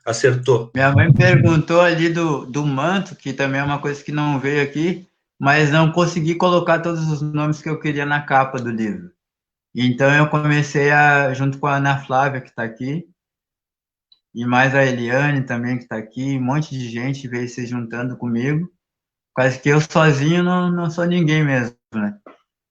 acertou. Minha mãe perguntou ali do manto, que também é uma coisa que não veio aqui, mas não consegui colocar todos os nomes que eu queria na capa do livro. Então, eu comecei junto com a Ana Flávia, que está aqui, e mais a Eliane também, que está aqui, um monte de gente veio se juntando comigo, quase que eu sozinho não sou ninguém mesmo, né?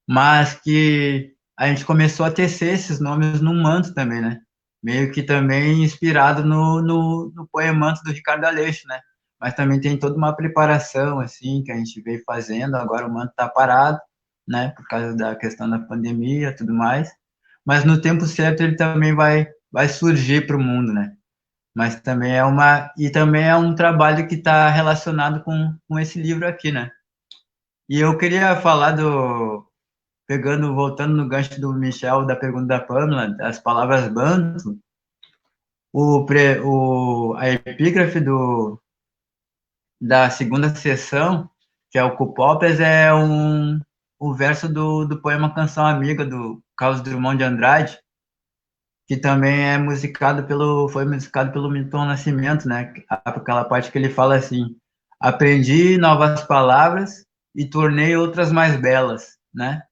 Mas que a gente começou a tecer esses nomes no manto também, né? Meio que também inspirado no poemanto do Ricardo Aleixo, né? Mas também tem toda uma preparação, assim, que a gente veio fazendo, agora o manto está parado, né? Por causa da questão da pandemia e tudo mais, mas no tempo certo ele também vai surgir para o mundo, né? Mas também também é um trabalho que está relacionado com esse livro aqui, né? E eu queria falar voltando no gancho do Michel, da pergunta da Pamela, das palavras banto, a epígrafe da segunda sessão, que é o Cupopes, é o verso do poema Canção Amiga, do Carlos Drummond de Andrade, que também foi musicado pelo Milton Nascimento, né? Aquela parte que ele fala assim: aprendi novas palavras e tornei outras mais belas, né?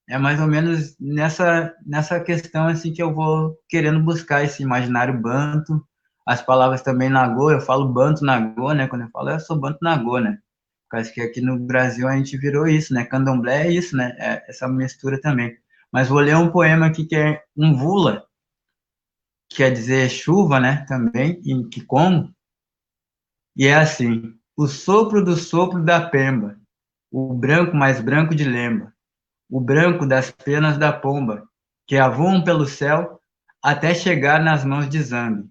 É mais ou menos nessa questão assim que eu vou querendo buscar esse imaginário banto, as palavras também nagô, eu falo banto nagô, né? Quando eu falo, eu sou banto nagô, né? Porque que aqui no Brasil a gente virou isso, né? Candomblé é isso, né? É essa mistura também. Mas vou ler um poema aqui que é um vula, que quer dizer chuva, né? Também, em Kikongo. E é assim: o sopro do sopro da pemba, o branco mais branco de lembra, o branco das penas da pomba, que voam pelo céu até chegar nas mãos de Zambi.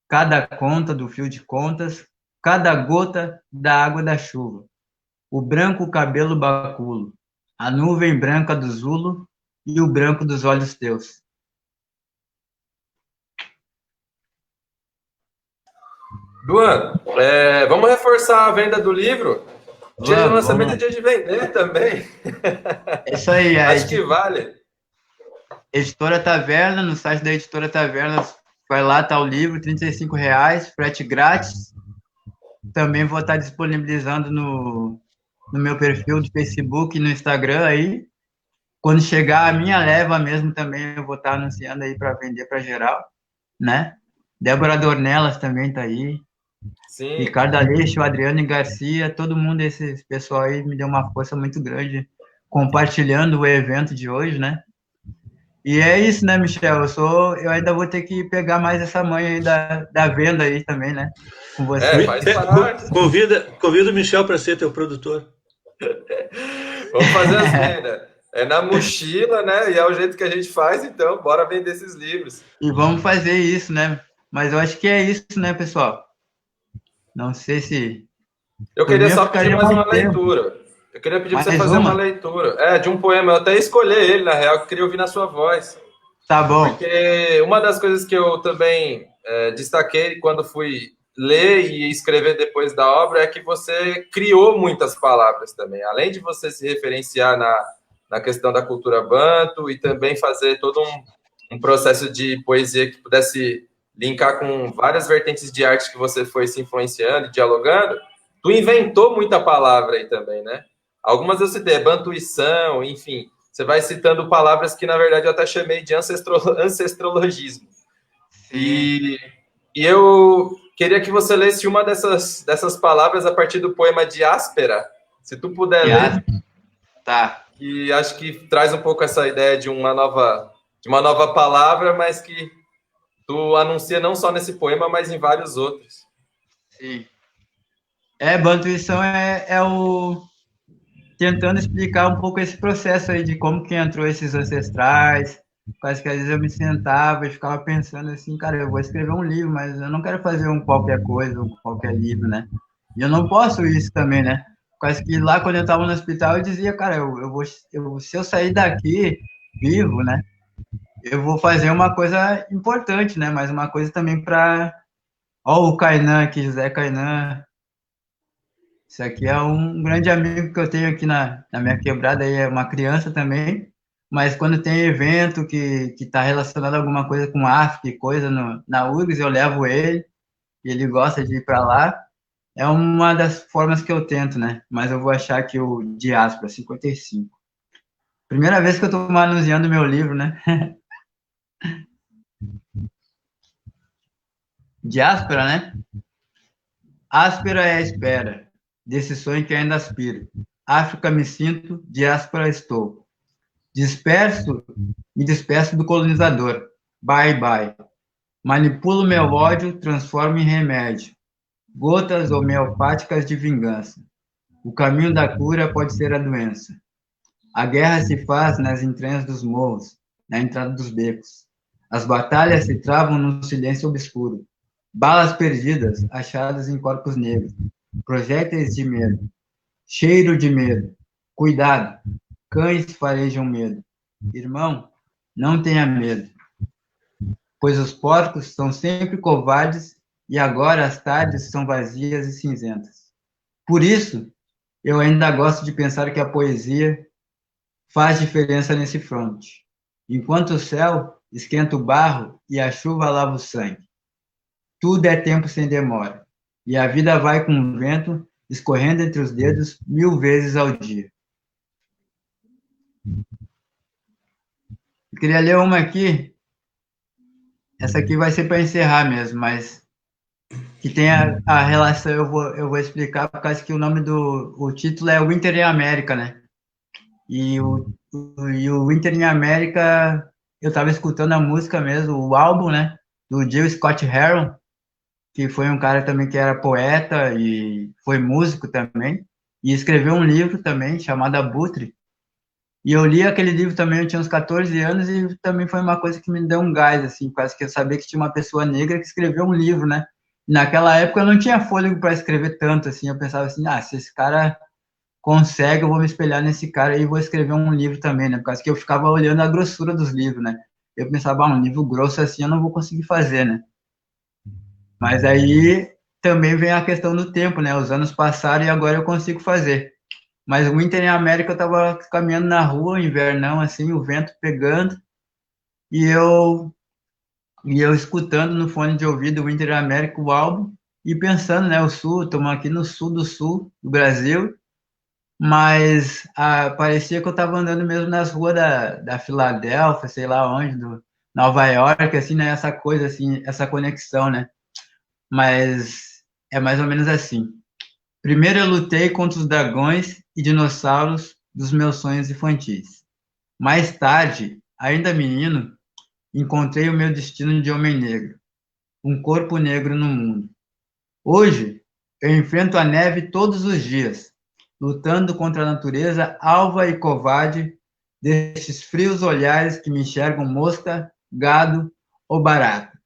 Cada conta do fio de contas, cada gota da água da chuva, o branco cabelo baculo, a nuvem branca do zulo e o branco dos olhos teus. Duan, vamos reforçar a venda do livro? Dia de lançamento é dia de vender também. É isso aí. Acho que vale. Editora Taverna, no site da Editora Taverna, vai lá, tá o livro, R$35, frete grátis. Também vou estar disponibilizando no meu perfil de Facebook e no Instagram aí. Quando chegar a minha leva mesmo, também eu vou estar anunciando aí para vender para geral, né? Débora Dornelas também tá aí. Sim. Ricardo Aleixo, Adriane Garcia, todo mundo, esse pessoal aí me deu uma força muito grande compartilhando o evento de hoje, né? E é isso, né, Michel? Eu ainda vou ter que pegar mais essa manha aí da venda aí também, né? Com você. Faz parte. Convida o Michel para ser teu produtor. Vamos fazer as vendas. É na mochila, né? E é o jeito que a gente faz, então bora vender esses livros. E vamos fazer isso, né? Mas eu acho que é isso, né, pessoal? Não sei se... Eu queria só pedir mais uma leitura. Eu queria pedir para você fazer uma leitura. De um poema. Eu até escolhi ele, na real, que eu queria ouvir na sua voz. Tá bom. Porque uma das coisas que eu também destaquei quando fui ler e escrever depois da obra é que você criou muitas palavras também. Além de você se referenciar na questão da cultura banto e também fazer todo um processo de poesia que pudesse linkar com várias vertentes de arte que você foi se influenciando e dialogando, tu inventou muita palavra aí também, né? Algumas eu citei, bantuição, enfim, você vai citando palavras que, na verdade, eu até chamei de ancestrologismo. E eu queria que você lesse uma dessas palavras a partir do poema Diáspera, se tu puder ler. Tá. E acho que traz um pouco essa ideia de uma nova palavra, mas que tu anuncia não só nesse poema, mas em vários outros. Sim. Bantuição é o... tentando explicar um pouco esse processo aí de como que entrou esses ancestrais. Quase que às vezes eu me sentava e ficava pensando assim, cara, eu vou escrever um livro, mas eu não quero fazer um qualquer coisa, um qualquer livro, né? E eu não posso isso também, né? Quase que lá quando eu estava no hospital eu dizia, cara, se eu sair daqui vivo, né? Eu vou fazer uma coisa importante, né? Mas uma coisa também para... Ó, o Kainan aqui, José Kainan. Isso aqui é um grande amigo que eu tenho aqui na minha quebrada, aí é uma criança também, mas quando tem evento que está relacionado a alguma coisa com África e coisa na URGS, eu levo ele, e ele gosta de ir para lá. É uma das formas que eu tento, né? Mas eu vou achar aqui o Diáspora 55. Primeira vez que eu estou manuseando meu livro, né? Diáspora, né? Áspera é a espera desse sonho que ainda aspiro. África me sinto, diáspora estou. Me despeço do colonizador. Bye, bye. Manipulo meu ódio, transformo em remédio. Gotas homeopáticas de vingança. O caminho da cura pode ser a doença. A guerra se faz nas entranhas dos morros, na entrada dos becos. As batalhas se travam no silêncio obscuro. Balas perdidas, achadas em corpos negros. Projéteis de medo. Cheiro de medo. Cuidado, cães farejam medo. Irmão, não tenha medo, pois os porcos são sempre covardes e agora as tardes são vazias e cinzentas. Por isso, eu ainda gosto de pensar que a poesia faz diferença nesse fronte. Enquanto o céu esquenta o barro e a chuva lava o sangue. Tudo é tempo sem demora, e a vida vai com o vento escorrendo entre os dedos 1000 vezes ao dia. Eu queria ler uma aqui. Essa aqui vai ser para encerrar mesmo, mas que tem a relação, eu vou explicar, por causa que o título é Winter em América, né? E o Winter em América, eu estava escutando a música mesmo, o álbum, né? Do Jill Scott Heron, que foi um cara também que era poeta e foi músico também, e escreveu um livro também, chamado Abutre. E eu li aquele livro também, eu tinha uns 14 anos, e também foi uma coisa que me deu um gás, assim, quase que eu sabia que tinha uma pessoa negra que escreveu um livro, né? E naquela época eu não tinha fôlego para escrever tanto, assim, eu pensava assim, se esse cara consegue, eu vou me espelhar nesse cara e vou escrever um livro também, né? Por causa que eu ficava olhando a grossura dos livros, né? Eu pensava, um livro grosso assim eu não vou conseguir fazer, né? Mas aí também vem a questão do tempo, né? Os anos passaram e agora eu consigo fazer. Mas o Winter em América, eu estava caminhando na rua, invernão, assim, o vento pegando, e eu escutando no fone de ouvido o Winter em América, o álbum, e pensando, né, o sul, estamos aqui no sul do Brasil, mas parecia que eu estava andando mesmo nas ruas da Filadélfia, sei lá onde, do Nova York, assim, né, essa coisa, assim, essa conexão, né, mas é mais ou menos assim. Primeiro eu lutei contra os dragões e dinossauros dos meus sonhos infantis. Mais tarde, ainda menino, encontrei o meu destino de homem negro, um corpo negro no mundo. Hoje, eu enfrento a neve todos os dias, lutando contra a natureza alva e covarde destes frios olhares que me enxergam mosca, gado ou barata.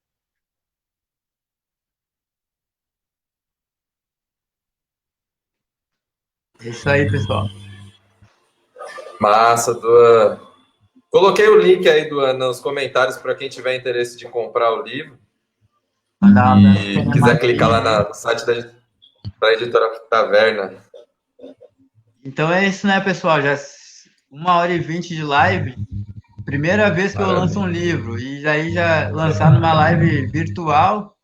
É isso aí, pessoal. Massa, Duan. Coloquei o link aí, Duan, nos comentários para quem tiver interesse de comprar o livro. E quiser clicar lá no site da editora Taverna. Então é isso, né, pessoal? Já 1h20 de live. Primeira vez que eu Parabéns. lanço um livro, e aí já lançar numa live virtual,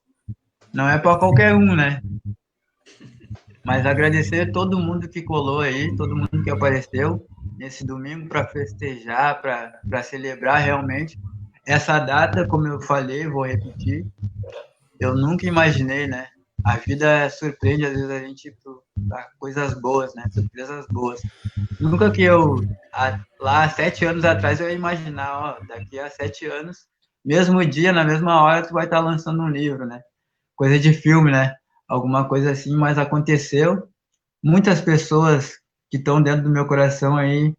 não é para qualquer um, né? Mas agradecer todo mundo que colou aí, todo mundo que apareceu nesse domingo para festejar, para celebrar realmente essa data, como eu falei, vou repetir, eu nunca imaginei, né? A vida surpreende às vezes a gente para coisas boas, né? Surpresas boas. Nunca que lá 7 anos atrás, eu ia imaginar, ó, daqui a 7 anos, mesmo dia, na mesma hora, tu vai estar lançando um livro, né? Coisa de filme, né? Alguma coisa assim, mas aconteceu. Muitas pessoas que estão dentro do meu coração aí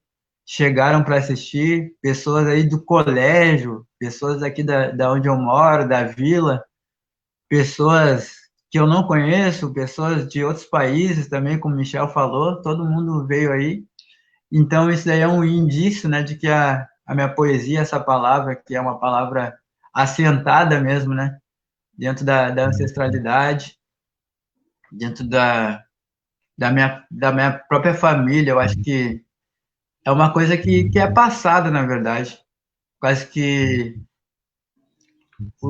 chegaram para assistir, pessoas aí do colégio, pessoas aqui da onde eu moro, da vila, pessoas que eu não conheço, pessoas de outros países também, como o Michel falou, todo mundo veio aí. Então, isso daí é um indício, né, de que a minha poesia, essa palavra, que é uma palavra assentada mesmo, né, dentro da ancestralidade, dentro da minha própria família, eu acho que é uma coisa que é passada, na verdade. Quase que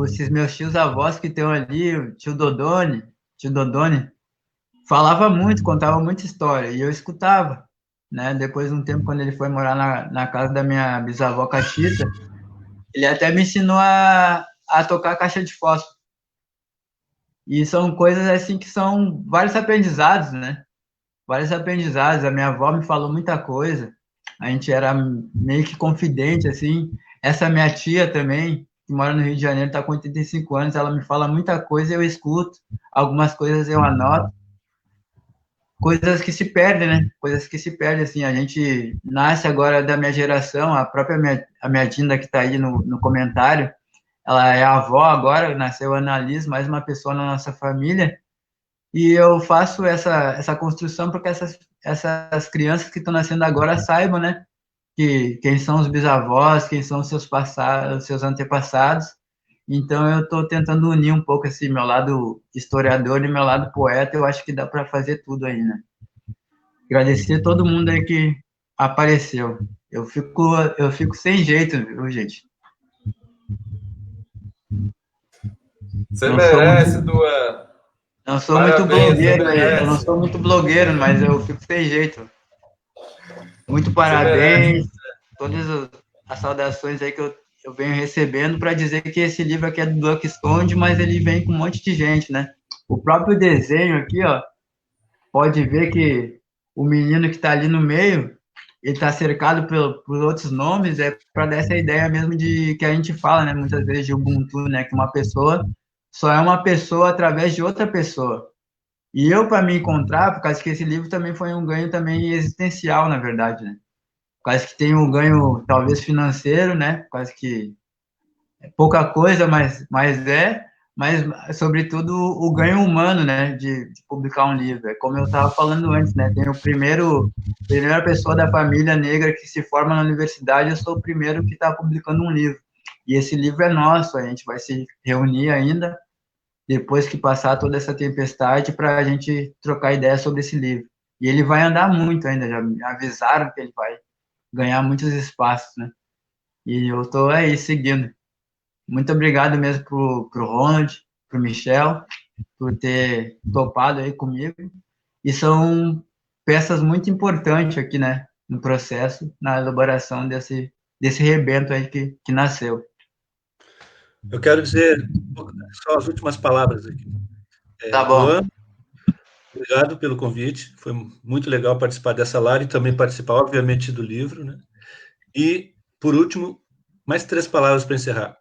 esses meus tios avós que estão ali, o tio Dodone, falava muito, contava muita história, e eu escutava, né? Depois de um tempo, quando ele foi morar na casa da minha bisavó Cachita, ele até me ensinou a tocar caixa de fósforo. E são coisas assim que são vários aprendizados, né? Vários aprendizados. A minha avó me falou muita coisa. A gente era meio que confidente, assim. Essa minha tia também, que mora no Rio de Janeiro, está com 85 anos, ela me fala muita coisa e eu escuto. Algumas coisas eu anoto. Coisas que se perdem, né? Coisas que se perdem, assim. A gente nasce agora da minha geração, a minha Dinda que está aí no comentário, ela é avó agora, nasceu a Annalise, mais uma pessoa na nossa família, e eu faço essa construção para que essas crianças que estão nascendo agora saibam, né, que quem são os bisavós, quem são os seus passados, seus antepassados. Então eu estou tentando unir um pouco esse meu lado historiador e meu lado poeta. Eu acho que dá para fazer tudo aí, né? Agradecer todo mundo aí que apareceu. Eu fico sem jeito, viu, gente? Você Não sou merece, muito, Duan. não sou muito Parabéns, você blogueiro aí. Eu não merece. sou muito blogueiro, mas eu fico sem jeito. Muito Você merece. parabéns, todas as saudações aí que eu venho recebendo para dizer que esse livro aqui é do Duck Stone, mas ele vem com um monte de gente, né? O próprio desenho aqui, ó, pode ver que o menino que está ali no meio, ele está cercado por outros nomes, é para dar essa ideia mesmo de que a gente fala, né? Muitas vezes de Ubuntu, né? Que uma pessoa só é uma pessoa através de outra pessoa. E eu, para me encontrar, por causa que esse livro também foi um ganho também existencial, na verdade, né? Por causa que tem um ganho, talvez, financeiro, né? Por causa que é pouca coisa, mas, sobretudo, o ganho humano, né? De publicar um livro. É como eu estava falando antes, né? Tem primeira pessoa da família negra que se forma na universidade, eu sou o primeiro que está publicando um livro. E esse livro é nosso, a gente vai se reunir ainda, depois que passar toda essa tempestade, para a gente trocar ideias sobre esse livro. E ele vai andar muito ainda, já me avisaram que ele vai ganhar muitos espaços, né? E eu estou aí seguindo. Muito obrigado mesmo pro Ronald, pro Michel, por ter topado aí comigo. E são peças muito importantes aqui, né? No processo, na elaboração desse rebento aí que nasceu. Eu quero dizer só as últimas palavras aqui. Tá bom. Duan, obrigado pelo convite. Foi muito legal participar dessa live e também participar, obviamente, do livro, né? E, por último, mais 3 palavras para encerrar.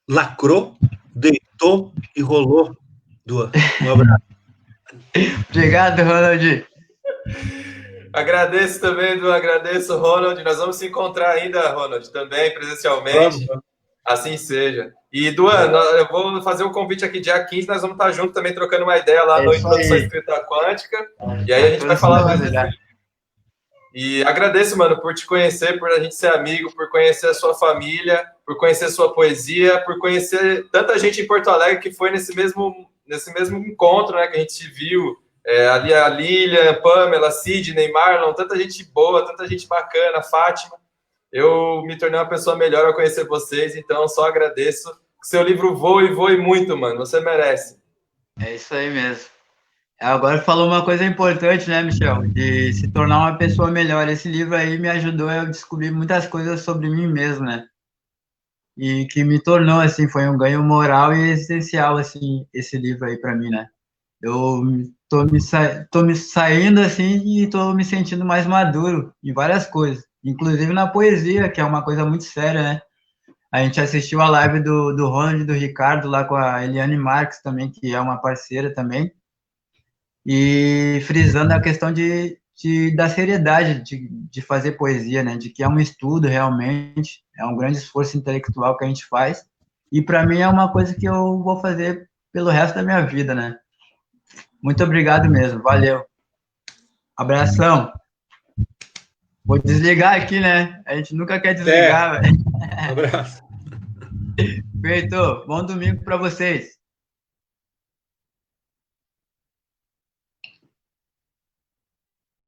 Lacrou, deitou e rolou. Duan, um abraço. Obrigado, Ronald. Agradeço também, Duan. Agradeço, Ronald. Nós vamos se encontrar ainda, Ronald, também presencialmente. Vamos. Assim seja. E, Duan, eu vou fazer um convite aqui dia 15, nós vamos estar juntos também trocando uma ideia lá no Introdução Escrita Quântica. E aí a gente vai falar mais desse livro. E agradeço, mano, por te conhecer, por a gente ser amigo, por conhecer a sua família, por conhecer a sua poesia, por conhecer tanta gente em Porto Alegre que foi nesse mesmo encontro, né, que a gente viu. Ali a Lilian, Pamela, Sidney, Marlon, tanta gente boa, tanta gente bacana, Fátima. eu me tornei uma pessoa melhor ao conhecer vocês, então só agradeço. Seu livro voe e voe muito, mano. Você merece. É isso aí mesmo. Agora falou uma coisa importante, né, Michel? De se tornar uma pessoa melhor. Esse livro aí me ajudou a descobrir muitas coisas sobre mim mesmo, né? E que me tornou, assim, foi um ganho moral e essencial, assim, esse livro aí para mim, né? Eu tô me saindo, assim, e tô me sentindo mais maduro em várias coisas. Inclusive na poesia, que é uma coisa muito séria, né? A gente assistiu a live do Ronald e do Ricardo lá com a Eliane Marques também, que é uma parceira também, e frisando a questão da seriedade de fazer poesia, né? De que é um estudo realmente, é um grande esforço intelectual que a gente faz, e para mim é uma coisa que eu vou fazer pelo resto da minha vida, né? Muito obrigado mesmo, valeu. Abração. Vou desligar aqui, né? A gente nunca quer desligar, velho. Um abraço. Feito. Bom domingo para vocês.